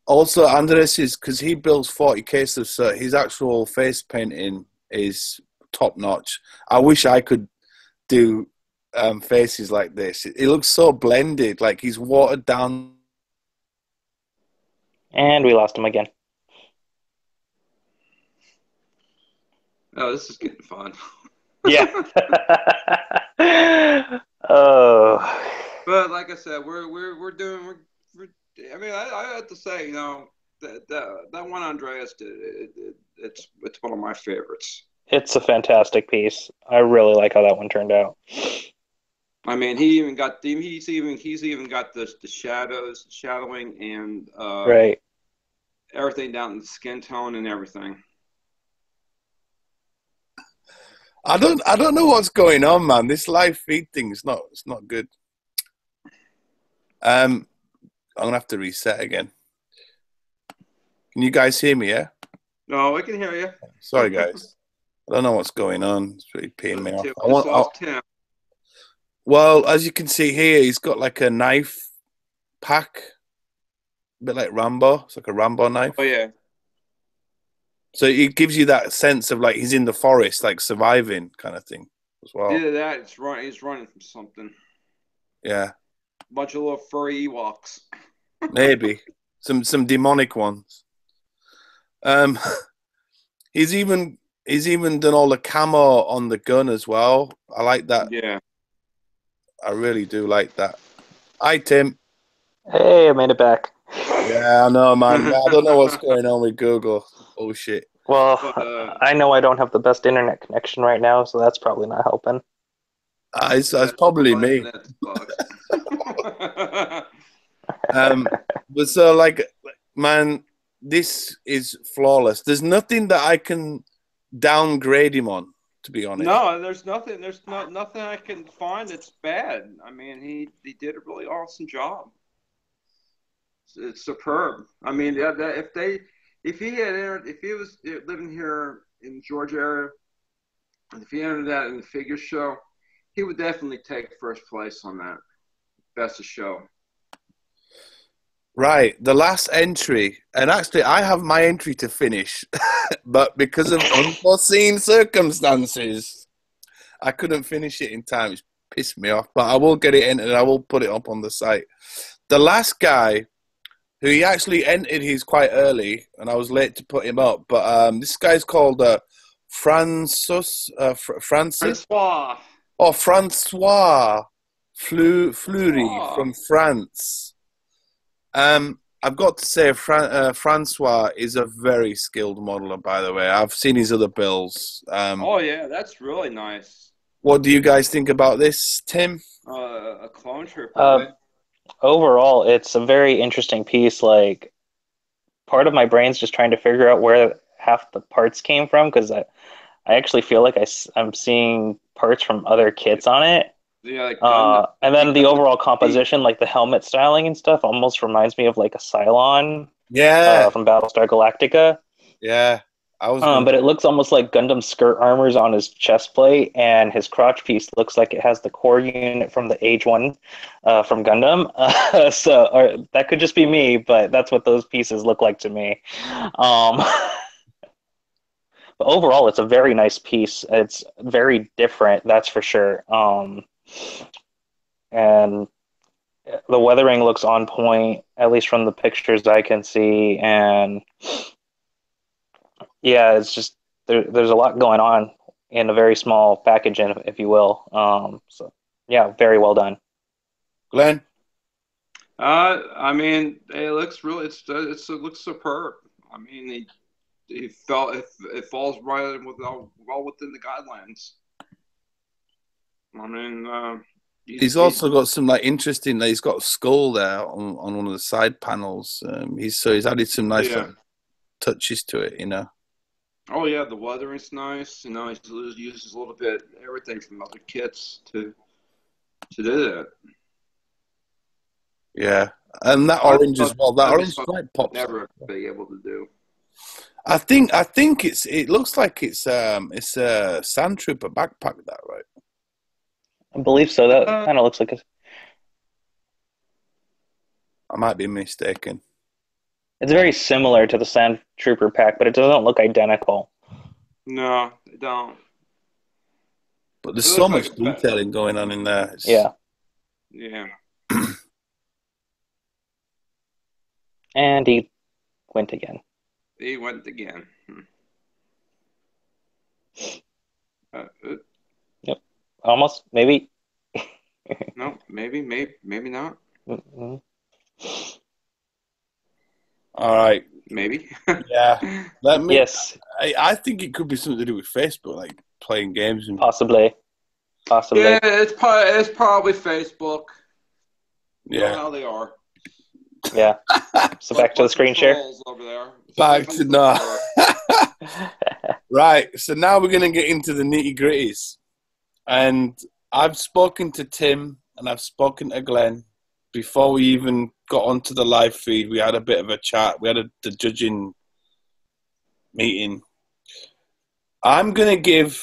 [SPEAKER 1] Also, Andres is because he builds 40 cases, so his actual face painting is top notch. I wish I could do faces like this. It looks so blended, like he's watered down.
[SPEAKER 2] And we lost him again.
[SPEAKER 3] Oh, this is getting fun.
[SPEAKER 2] Yeah. Oh.
[SPEAKER 3] But like I said, we're doing. I mean, I have to say, you know, that one Andreas did, it's one of my favorites.
[SPEAKER 2] It's a fantastic piece. I really like how that one turned out.
[SPEAKER 3] I mean, he's even got the shadows, shadowing, and
[SPEAKER 2] Right.
[SPEAKER 3] everything down to the skin tone and everything.
[SPEAKER 1] I don't know what's going on, man. This live feed thing is it's not good. I'm gonna have to reset again. Can you guys hear me? Yeah.
[SPEAKER 3] No, I can hear you.
[SPEAKER 1] Sorry, guys. I don't know what's going on. It's really peeing me
[SPEAKER 3] Tim,
[SPEAKER 1] off. Well, as you can see here, he's got like a knife pack, a bit like Rambo. It's like a Rambo knife.
[SPEAKER 3] Oh yeah.
[SPEAKER 1] So it gives you that sense of like he's in the forest, like surviving kind of thing as well.
[SPEAKER 3] Either that, he's running from something.
[SPEAKER 1] Yeah.
[SPEAKER 3] Bunch of little furry Ewoks.
[SPEAKER 1] Maybe some demonic ones. He's even done all the camo on the gun as well. I like that.
[SPEAKER 3] Yeah.
[SPEAKER 1] I really do like that. Hi, Tim.
[SPEAKER 2] Hey, I made it back.
[SPEAKER 1] Yeah, I know, man. I don't know what's going on with Google. Oh, shit.
[SPEAKER 2] Well, I know I don't have the best internet connection right now, so that's probably not helping.
[SPEAKER 1] It's probably me. But so, like, man, this is flawless. There's nothing that I can downgrade him on, to be honest.
[SPEAKER 3] No, there's nothing. There's nothing I can find that's bad. I mean, he did a really awesome job. It's superb. I mean, if he was living here in the Georgia area, and if he entered that in the figure show, he would definitely take first place on that best of show.
[SPEAKER 1] Right, the last entry, and actually I have my entry to finish, but because of unforeseen circumstances, I couldn't finish it in time. It's pissed me off, but I will get it entered and I will put it up on the site. The last guy, who he actually entered his quite early, and I was late to put him up, but this guy's called Francis?
[SPEAKER 3] Francois.
[SPEAKER 1] Oh, Francois Fleury from France. I've got to say, Francois is a very skilled modeler, by the way. I've seen his other builds.
[SPEAKER 3] Oh, yeah, that's really nice.
[SPEAKER 1] What do you guys think about this, Tim?
[SPEAKER 3] A clone trooper.
[SPEAKER 2] Overall, it's a very interesting piece. Like, part of my brain's just trying to figure out where half the parts came from, because I actually feel like I'm seeing parts from other kits on it.
[SPEAKER 3] Yeah,
[SPEAKER 2] and then the overall composition, like the helmet styling and stuff, almost reminds me of like a Cylon.
[SPEAKER 1] Yeah.
[SPEAKER 2] From Battlestar Galactica.
[SPEAKER 1] Yeah.
[SPEAKER 2] But it looks almost like Gundam skirt armors on his chest plate, and his crotch piece looks like it has the core unit from the Age 1 from Gundam. So that could just be me, but that's what those pieces look like to me. But overall, it's a very nice piece. It's very different, that's for sure. And the weathering looks on point, at least from the pictures I can see. And yeah, it's just there's a lot going on in a very small package, if you will. So yeah, very well done.
[SPEAKER 1] Glenn?
[SPEAKER 3] I mean, it looks really it looks superb. I mean, it falls right well within the guidelines. I mean,
[SPEAKER 1] he's also got some like interesting. He's got a skull there on one of the side panels. He's added some nice touches to it, you know.
[SPEAKER 3] Oh yeah, the weathering's nice. You know, he uses a little bit everything from other kits to do that.
[SPEAKER 1] Yeah, and that orange as well. That orange stripe pops.
[SPEAKER 3] Never be able to do.
[SPEAKER 1] I think it looks like it's a Sand Trooper backpack. That right?
[SPEAKER 2] I believe so. That kind of looks like
[SPEAKER 1] I might be mistaken.
[SPEAKER 2] It's very similar to the Sand Trooper pack, but it doesn't look identical.
[SPEAKER 3] No, they don't.
[SPEAKER 1] But there's
[SPEAKER 3] It
[SPEAKER 1] so
[SPEAKER 3] looks
[SPEAKER 1] much
[SPEAKER 3] like a
[SPEAKER 1] detailing going on in there.
[SPEAKER 2] Yeah.
[SPEAKER 3] Yeah.
[SPEAKER 2] And he went again.
[SPEAKER 3] He went again.
[SPEAKER 2] Yep. Almost. Maybe.
[SPEAKER 3] No, maybe not.
[SPEAKER 2] Mm-hmm.
[SPEAKER 1] All right.
[SPEAKER 3] Maybe.
[SPEAKER 1] Yeah. Let me.
[SPEAKER 2] Yes.
[SPEAKER 1] I think it could be something to do with Facebook, like playing games and.
[SPEAKER 2] Possibly.
[SPEAKER 3] Yeah, it's probably Facebook. You know
[SPEAKER 1] Yeah.
[SPEAKER 3] how they are.
[SPEAKER 2] Yeah. So back to the screen share.
[SPEAKER 3] Over there.
[SPEAKER 1] Back to no. Right. So now we're going to get into the nitty gritties, and I've spoken to Tim and I've spoken to Glenn before we even got onto the live feed. We had a bit of a chat. We had the judging meeting. I'm going to give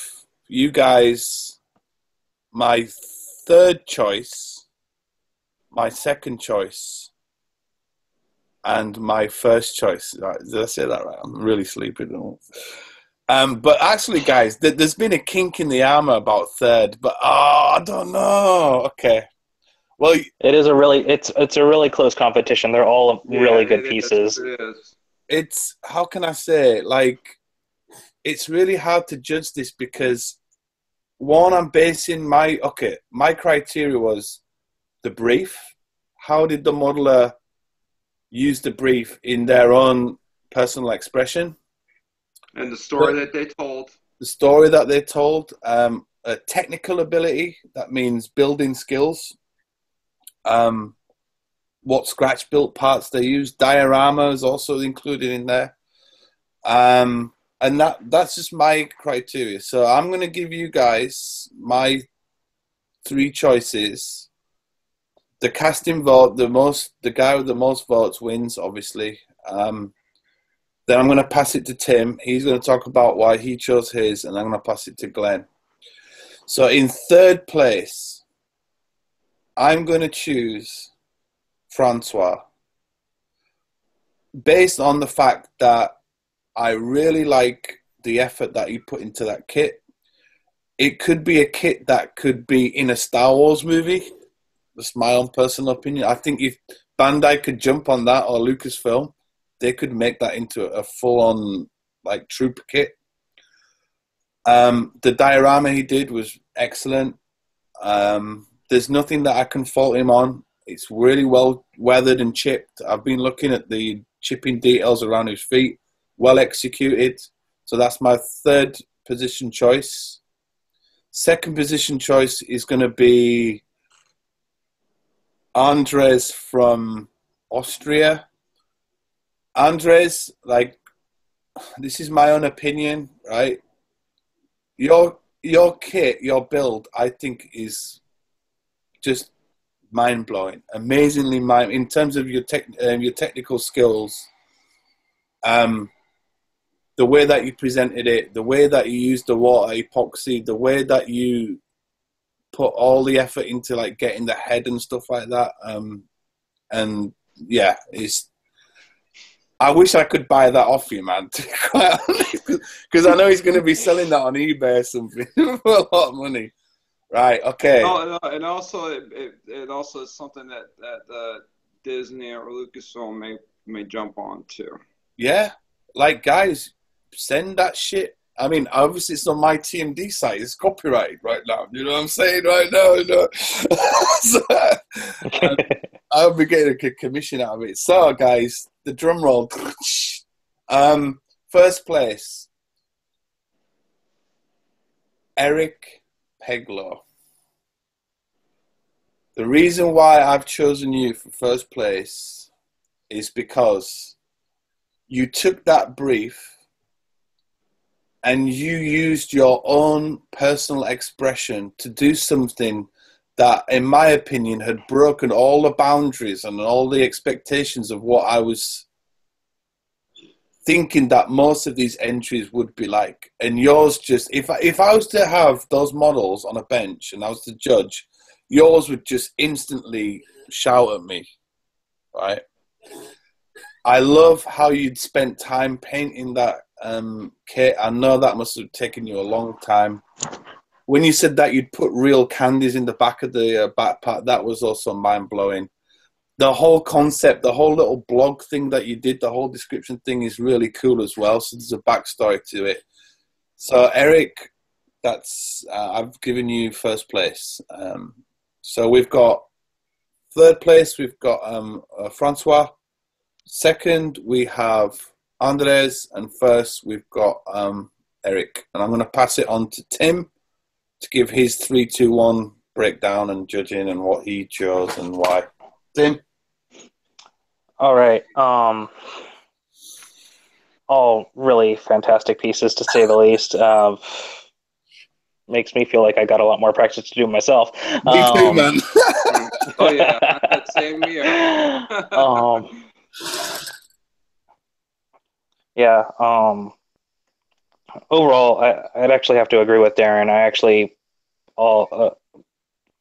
[SPEAKER 1] you guys my third choice, my second choice, and my first choice. Did I say that right? I'm really sleepy. But actually, guys, there's been a kink in the armor about third, but I don't know. Okay. Well,
[SPEAKER 2] it is it's a really close competition. They're all really good pieces.
[SPEAKER 3] It is.
[SPEAKER 1] It's, how can I say, like, it's really hard to judge this because, one, I'm basing my criteria was the brief. How did the modeler use the brief in their own personal expression?
[SPEAKER 3] And the story that they told.
[SPEAKER 1] The story that they told. A technical ability, that means building skills. What scratch built parts they use. Diorama is also included in there. And that's just my criteria. So I'm going to give you guys my three choices. The casting vote, the guy with the most votes wins, obviously. Then I'm going to pass it to Tim. He's going to talk about why he chose his, and I'm going to pass it to Glenn. So in third place, I'm going to choose Francois, based on the fact that I really like the effort that he put into that kit. It could be a kit that could be in a Star Wars movie. That's my own personal opinion. I think if Bandai could jump on that, or Lucasfilm, they could make that into a full-on like trooper kit. The diorama he did was excellent. There's nothing that I can fault him on. It's really well weathered and chipped. I've been looking at the chipping details around his feet. Well executed. So that's my third position choice. Second position choice is going to be Andres from Austria. Andres, like, this is my own opinion, right? Your kit, your build, I think is just mind-blowing, amazingly in terms of your technical skills. The way that you presented it, the way that you used the water epoxy, the way that you put all the effort into like getting the head and stuff like that. And yeah, I wish I could buy that off you, man, to be quite honest, because I know he's going to be selling that on eBay or something for a lot of money. Right, okay.
[SPEAKER 3] And also it also is something that Disney or Lucasfilm may jump on too. Yeah,
[SPEAKER 1] like, guys, send that shit. I mean, obviously it's on my TMD site. It's copyrighted right now. You know what I'm saying right now? You know? So, I'll be getting a commission out of it. So, guys, the drum roll. First place, Eric Peglo. The reason why I've chosen you for first place is because you took that brief and you used your own personal expression to do something that, in my opinion, had broken all the boundaries and all the expectations of what I was thinking that most of these entries would be like. And yours just, if I was to have those models on a bench and I was to judge, yours would just instantly shout at me, right? I love how you'd spent time painting that kit. I know that must have taken you a long time. When you said that you'd put real candies in the back of the backpack, that was also mind-blowing. The whole concept, the whole little blog thing that you did, the whole description thing is really cool as well. So there's a backstory to it. So Eric, that's I've given you first place. So we've got third place. We've got Francois. Second, we have Andres, and first we've got Eric. And I'm going to pass it on to Tim to give his 3, 2, 1 breakdown and judging and what he chose and why. Tim.
[SPEAKER 2] All right. All really fantastic pieces, to say the least. Makes me feel like I got a lot more practice to do myself.
[SPEAKER 1] Me too, man.
[SPEAKER 3] Oh yeah, same here.
[SPEAKER 2] Yeah. Overall, I'd actually have to agree with Darren. I actually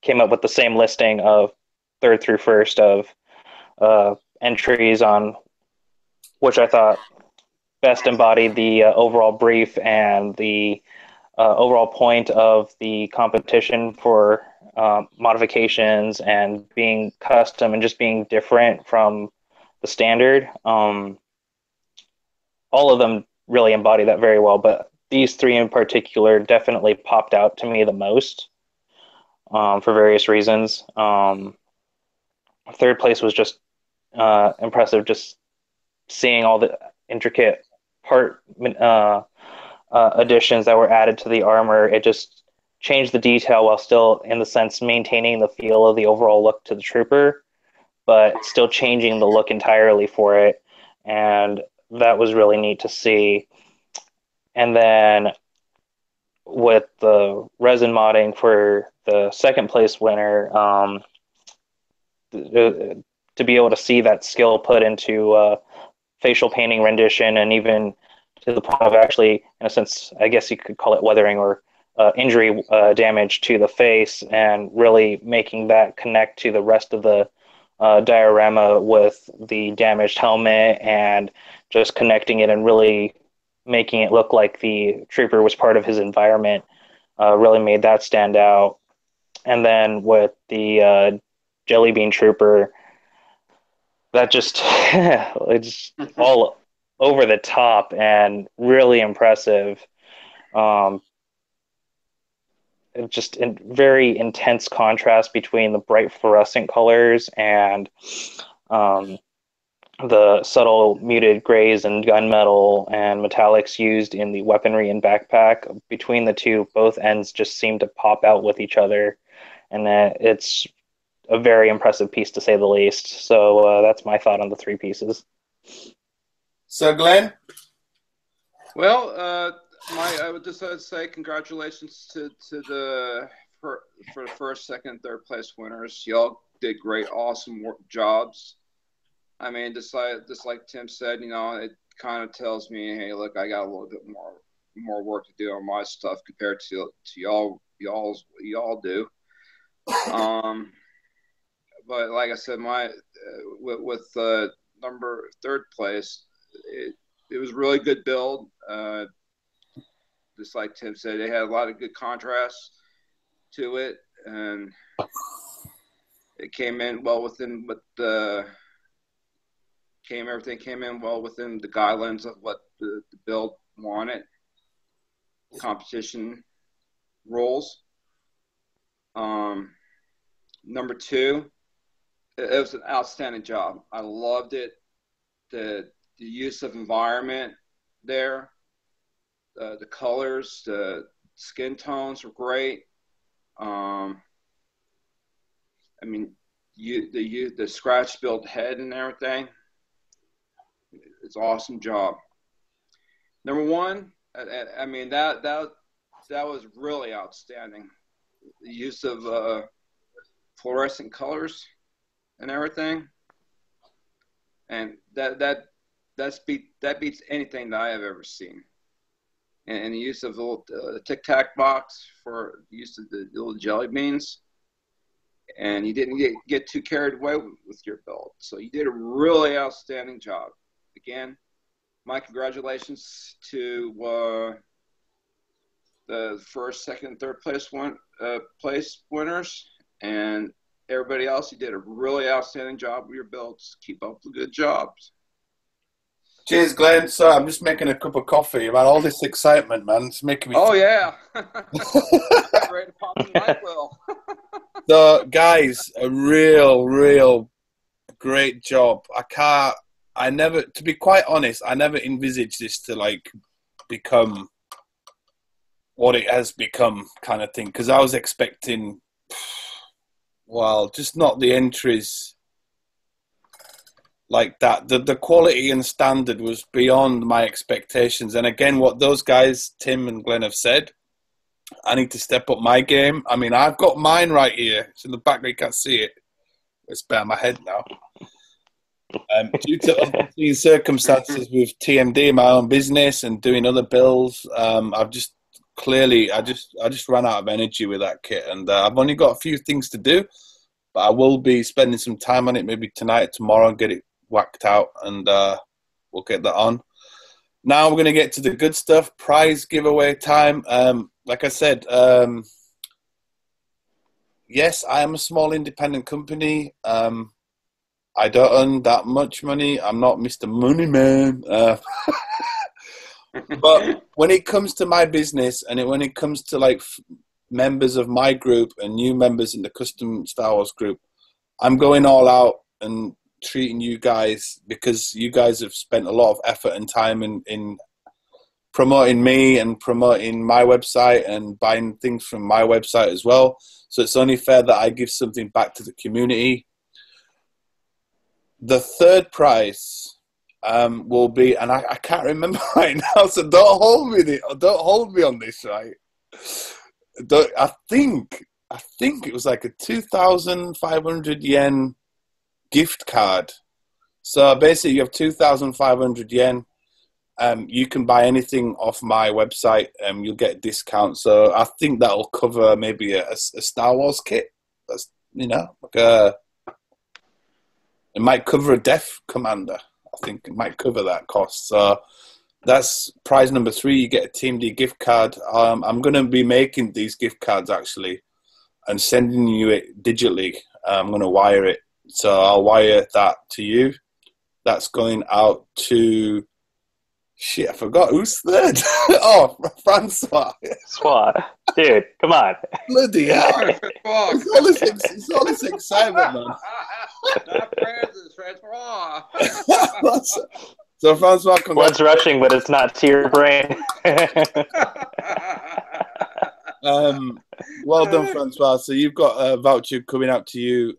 [SPEAKER 2] came up with the same listing of third through first of entries on which I thought best embodied the overall brief and the overall point of the competition for modifications and being custom and just being different from the standard. All of them really embody that very well, but these three in particular definitely popped out to me the most for various reasons. Third place was just impressive, just seeing all the intricate part additions that were added to the armor. It just changed the detail while still, in the sense, maintaining the feel of the overall look to the trooper, but still changing the look entirely for it. And that was really neat to see. And then with the resin modding for the second place winner, to be able to see that skill put into facial painting rendition, and even to the point of actually, in a sense, I guess you could call it weathering or injury damage to the face, and really making that connect to the rest of the diorama with the damaged helmet, and just connecting it and really making it look like the trooper was part of his environment, really made that stand out. And then with the Jelly Bean Trooper, that just it's all over the top and really impressive. Just a very intense contrast between the bright fluorescent colors and the subtle muted grays and gunmetal and metallics used in the weaponry and backpack. Between the two, both ends just seem to pop out with each other, and it's a very impressive piece, to say the least. So that's my thought on the three pieces.
[SPEAKER 1] So, Glenn?
[SPEAKER 3] Well, I would just say congratulations to the for the first, second, third place winners. Y'all did great, awesome jobs. I mean, just like Tim said, it kind of tells me, hey, look, I got a little bit more work to do on my stuff compared to y'all do. But like I said, with number third place, it was really good build. Just like Tim said, they had a lot of good contrast to it, and it came in well within everything came in well within the guidelines of what the build wanted. Competition rules. Number two, it was an outstanding job. I loved it. The use of environment there, the colors, the skin tones were great. I mean, the scratch built head and everything. It's an awesome job. Number one, I mean that was really outstanding. The use of fluorescent colors and everything, and that beats anything that I have ever seen. And the use of the little Tic Tac box for the use of the little jelly beans, and you didn't get too carried away with your build. So you did a really outstanding job. again, my congratulations to the first, second, third place winners, and everybody else. You did a really outstanding job with your builds. Keep up the good jobs.
[SPEAKER 1] Cheers, Glenn. So I'm just making a cup of coffee. About all this excitement, man. It's making me.
[SPEAKER 3] Oh yeah. Ready to pop some NyQuil.
[SPEAKER 1] So, guys, a real great job. To be quite honest, I never envisaged this to like become what it has become, kind of thing. Because I was expecting, well, just not the entries like that. The quality and standard was beyond my expectations. And again, what those guys, Tim and Glenn, have said, I need to step up my game. I mean, I've got mine right here. It's in the back, you can't see it. It's behind my head now. Due to unforeseen circumstances with TMD, my own business, and doing other bills, I've just I just ran out of energy with that kit, and I've only got a few things to do, but I will be spending some time on it, maybe tonight, tomorrow, and get it whacked out, and we'll get that on. Now we're going to get to the good stuff, prize giveaway time. Like I said, yes, I am a small independent company. I don't earn that much money. I'm not Mr. Money Man. But when it comes to my business, and when it comes to like members of my group and new members in the Custom Star Wars group, I'm going all out and treating you guys, because you guys have spent a lot of effort and time in promoting me and promoting my website and buying things from my website as well. So it's only fair that I give something back to the community. The third prize will be, and I can't remember right now, so don't hold me on this, right? I think it was like a 2,500 yen gift card. So basically you have 2,500 yen. You can buy anything off my website and you'll get a discount. So I think that'll cover maybe a Star Wars kit. That's, like it might cover a Death Commander. I think it might cover that cost. So that's prize number 3. You get a Team D gift card. I'm going to be making these gift cards actually and sending you it digitally. I'm going to wire it. So I'll wire that to you. That's going out to... Shit, I forgot who's third. Oh, Francois.
[SPEAKER 2] Swat. Dude, come on.
[SPEAKER 1] Bloody hell. It's all this excitement, man.
[SPEAKER 3] Not Francis, Francois.
[SPEAKER 1] So, Francois,
[SPEAKER 2] Blood's rushing, but it's not to your brain.
[SPEAKER 1] Well done, Francois. So you've got a voucher coming out to you.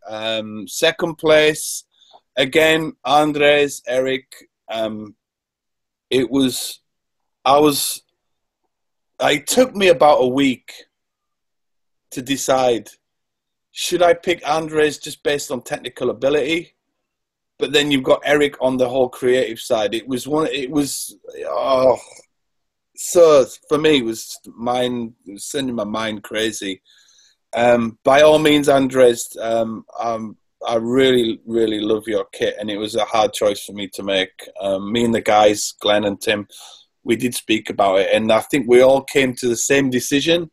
[SPEAKER 1] Second place, again, Andres, Eric. It took me about a week to decide, should I pick Andres just based on technical ability? But then you've got Eric on the whole creative side. So for me, it was sending my mind crazy. By all means, Andres, I really, really love your kit, and it was a hard choice for me to make. Me and the guys, Glenn and Tim, we did speak about it, and I think we all came to the same decision.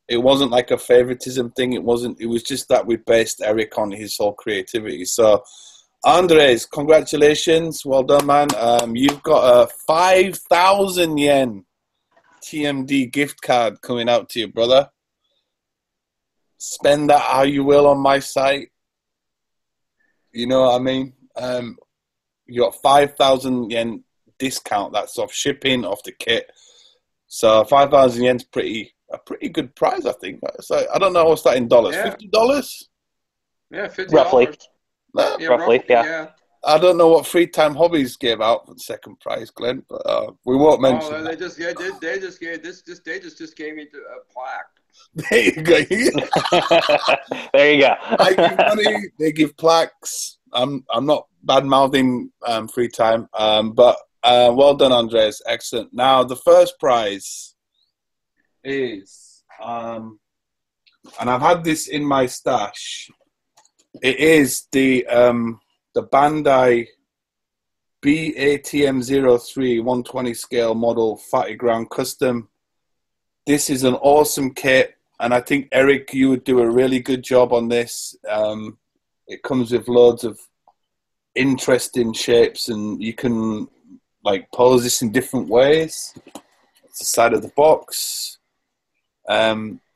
[SPEAKER 1] It wasn't like a favoritism thing. It was just that we based Eric on his whole creativity. So, Andres, congratulations. Well done, man. You've got a 5,000 yen TMD gift card coming out to you, brother. Spend that how you will on my site. You know what I mean? You got 5,000 yen discount. That's off shipping, off the kit. So 5,000 yen's a pretty good price, I think. So I don't know what's that in dollars.
[SPEAKER 3] Yeah.
[SPEAKER 1] $50?
[SPEAKER 3] Yeah, $50.
[SPEAKER 2] Roughly.
[SPEAKER 3] Yeah,
[SPEAKER 2] roughly, yeah.
[SPEAKER 1] I don't know what Free Time Hobbies gave out for the second prize, Glenn, but we won't mention.
[SPEAKER 3] Oh, they just gave me a plaque.
[SPEAKER 1] There you go.
[SPEAKER 2] There you go.
[SPEAKER 1] I give money, they give plaques. I'm not bad mouthing Free Time, but well done, Andres. Excellent. Now the first prize is, and I've had this in my stash. It is the Bandai BATM03 120 scale model Fatty Ground Custom. This is an awesome kit, and I think, Eric, you would do a really good job on this. It comes with loads of interesting shapes, and you can like pose this in different ways. It's the side of the box.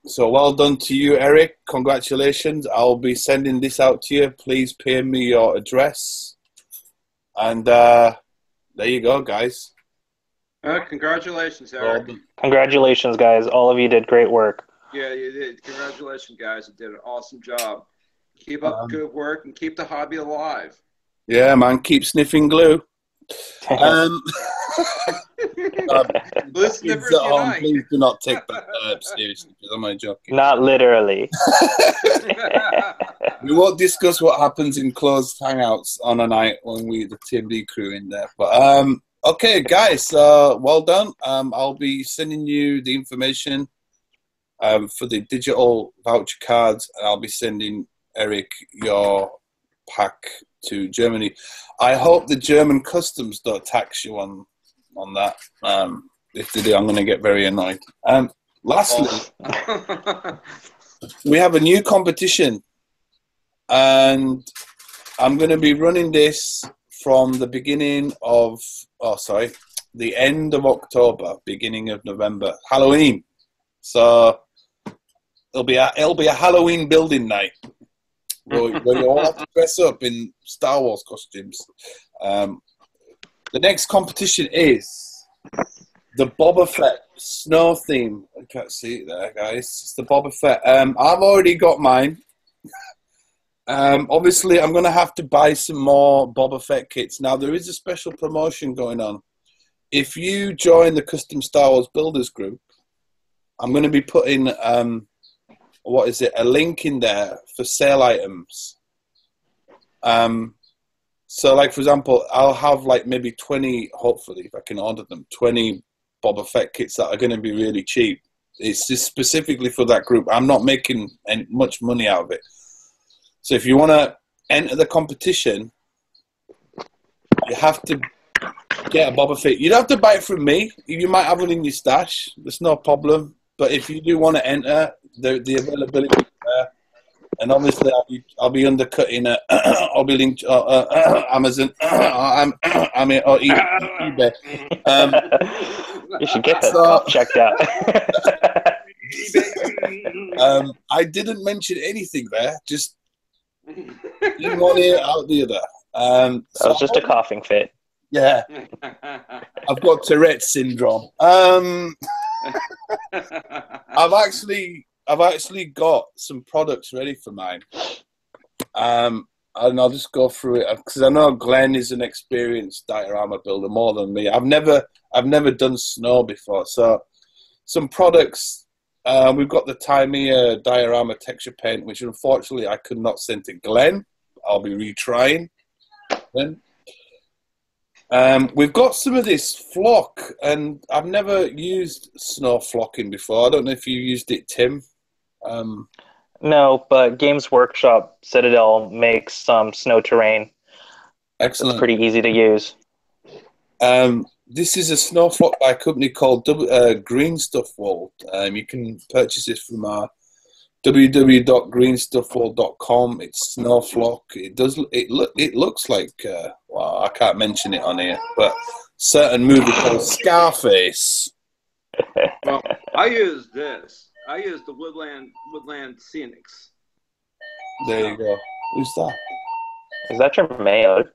[SPEAKER 1] So well done to you, Eric. Congratulations. I'll be sending this out to you. Please pay me your address. And there you go, guys.
[SPEAKER 3] Congratulations, Eric.
[SPEAKER 2] Congratulations, guys. All of you did great work.
[SPEAKER 3] Yeah, you did. Congratulations, guys. You did an awesome job. Keep up the good work and keep the hobby alive.
[SPEAKER 1] Yeah, man. Keep sniffing glue.
[SPEAKER 3] Listeners
[SPEAKER 1] at home, please do not take that seriously, because I'm only joking.
[SPEAKER 2] Not literally.
[SPEAKER 1] We won't discuss what happens in closed hangouts on a night when the TMD crew in there. But okay, guys, well done. I'll be sending you the information for the digital voucher cards, and I'll be sending Eric your pack to Germany. I hope the German customs don't tax you on that. If they do, I'm going to get very annoyed. Lastly, we have a new competition, and I'm going to be running this from the the end of October, beginning of November, Halloween. So it'll be a Halloween building night where you all have to dress up in Star Wars costumes. The next competition is the Boba Fett snow theme. I can't see it there, guys. It's the Boba Fett. I've already got mine. Obviously, I'm going to have to buy some more Boba Fett kits. Now, there is a special promotion going on. If you join the Custom Star Wars Builders group, I'm going to be putting a link in there for sale items. So, like, for example, I'll have like maybe 20, hopefully, if I can order them, 20 Boba Fett kits that are going to be really cheap. It's just specifically for that group. I'm not making much money out of it. So if you want to enter the competition, you have to get a Boba Fett. You don't have to buy it from me. You might have one in your stash. There's no problem. But if you do want to enter, the availability is there. And obviously, I'll be undercutting it. I'll be linked Amazon, or eBay.
[SPEAKER 2] You should get that cop checked out.
[SPEAKER 1] I didn't mention anything there. Just in one ear, out the other.
[SPEAKER 2] That was just a coughing fit.
[SPEAKER 1] Yeah, I've got Tourette's syndrome. I've actually got some products ready for mine. And I'll just go through it because I know Glenn is an experienced diorama builder more than me. I've never done snow before, so some products. We've got the Tamiya diorama texture paint, which unfortunately I could not send to Glenn. I'll be retrying. Then we've got some of this flock, and I've never used snow flocking before. I don't know if you used it, Tim.
[SPEAKER 2] No, but Games Workshop Citadel makes some snow terrain.
[SPEAKER 1] Excellent.
[SPEAKER 2] It's pretty easy to use.
[SPEAKER 1] This is a snow flock by a company called Green Stuff World. You can purchase it from our www.greenstuffworld.com. It's snow flock. It looks like I can't mention it on here, but certain movie called Scarface.
[SPEAKER 3] Well, I use this. I use the Woodland Scenics.
[SPEAKER 1] There you go. Who's that?
[SPEAKER 2] Is that your mayo? Do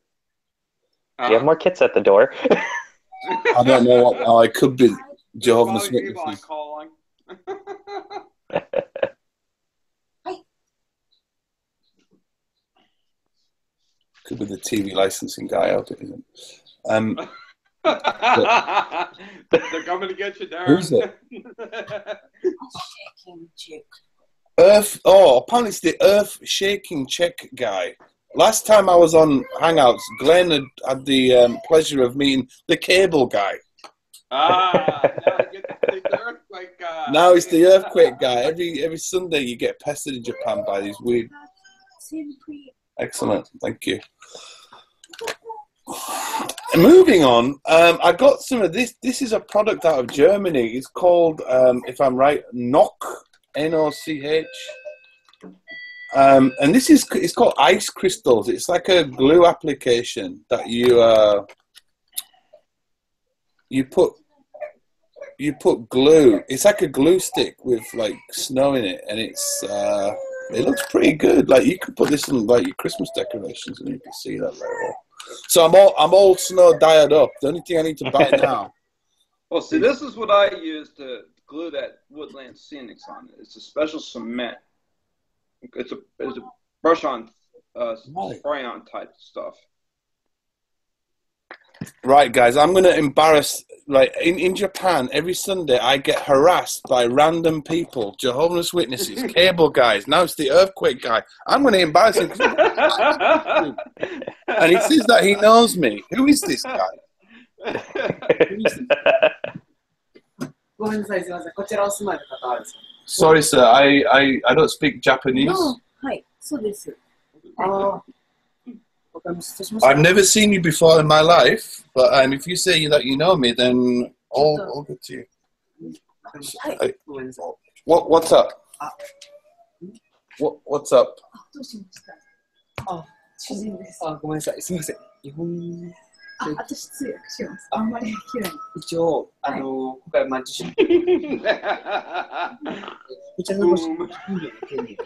[SPEAKER 2] you have more kits at the door?
[SPEAKER 1] I don't know what. Oh, it could be Jehovah's Witnesses.
[SPEAKER 3] Calling.
[SPEAKER 1] Could be the TV licensing guy out there.
[SPEAKER 3] They're coming to get you, Darren.
[SPEAKER 1] Who's it? Earth. Oh, apparently it's the Earth Shaking Check guy. Last time I was on Hangouts, Glenn had the pleasure of meeting the cable guy.
[SPEAKER 3] Now the earthquake guy.
[SPEAKER 1] Now it's the earthquake guy. Every Sunday you get pestered in Japan by these weird. Excellent, thank you. moving on, I got some of this. This is a product out of Germany. It's called, if I'm right, Noch, N-O-C-H. And this is, it's called ice crystals. It's like a glue application that you put glue. It's like a glue stick with like snow in it, and it's it looks pretty good. Like you could put this in like your Christmas decorations, and you can see that very well. So I'm all snow dyed up. The only thing I need to buy now.
[SPEAKER 3] Well, see, this is what I use to glue that Woodland Scenics on. It's a special cement. It's a brush on spray on type stuff.
[SPEAKER 1] Right, guys, I'm going to embarrass, like, in Japan, every Sunday I get harassed by random people, Jehovah's Witnesses, cable guys, now it's the earthquake guy. I'm going to embarrass him. And he says that he knows me. Who is this guy? Sorry, sir, I don't speak Japanese.
[SPEAKER 4] No, はい、そうです。
[SPEAKER 1] I've never seen you before in my life, but if you say that you know me, then all good to you. What's up? What's up?
[SPEAKER 4] どうしました？主人です。
[SPEAKER 5] ごめんなさい。すみません。日本
[SPEAKER 4] 私通訳します。あんまり嫌い。
[SPEAKER 5] 一応今回受賞。こちらのご本名の権利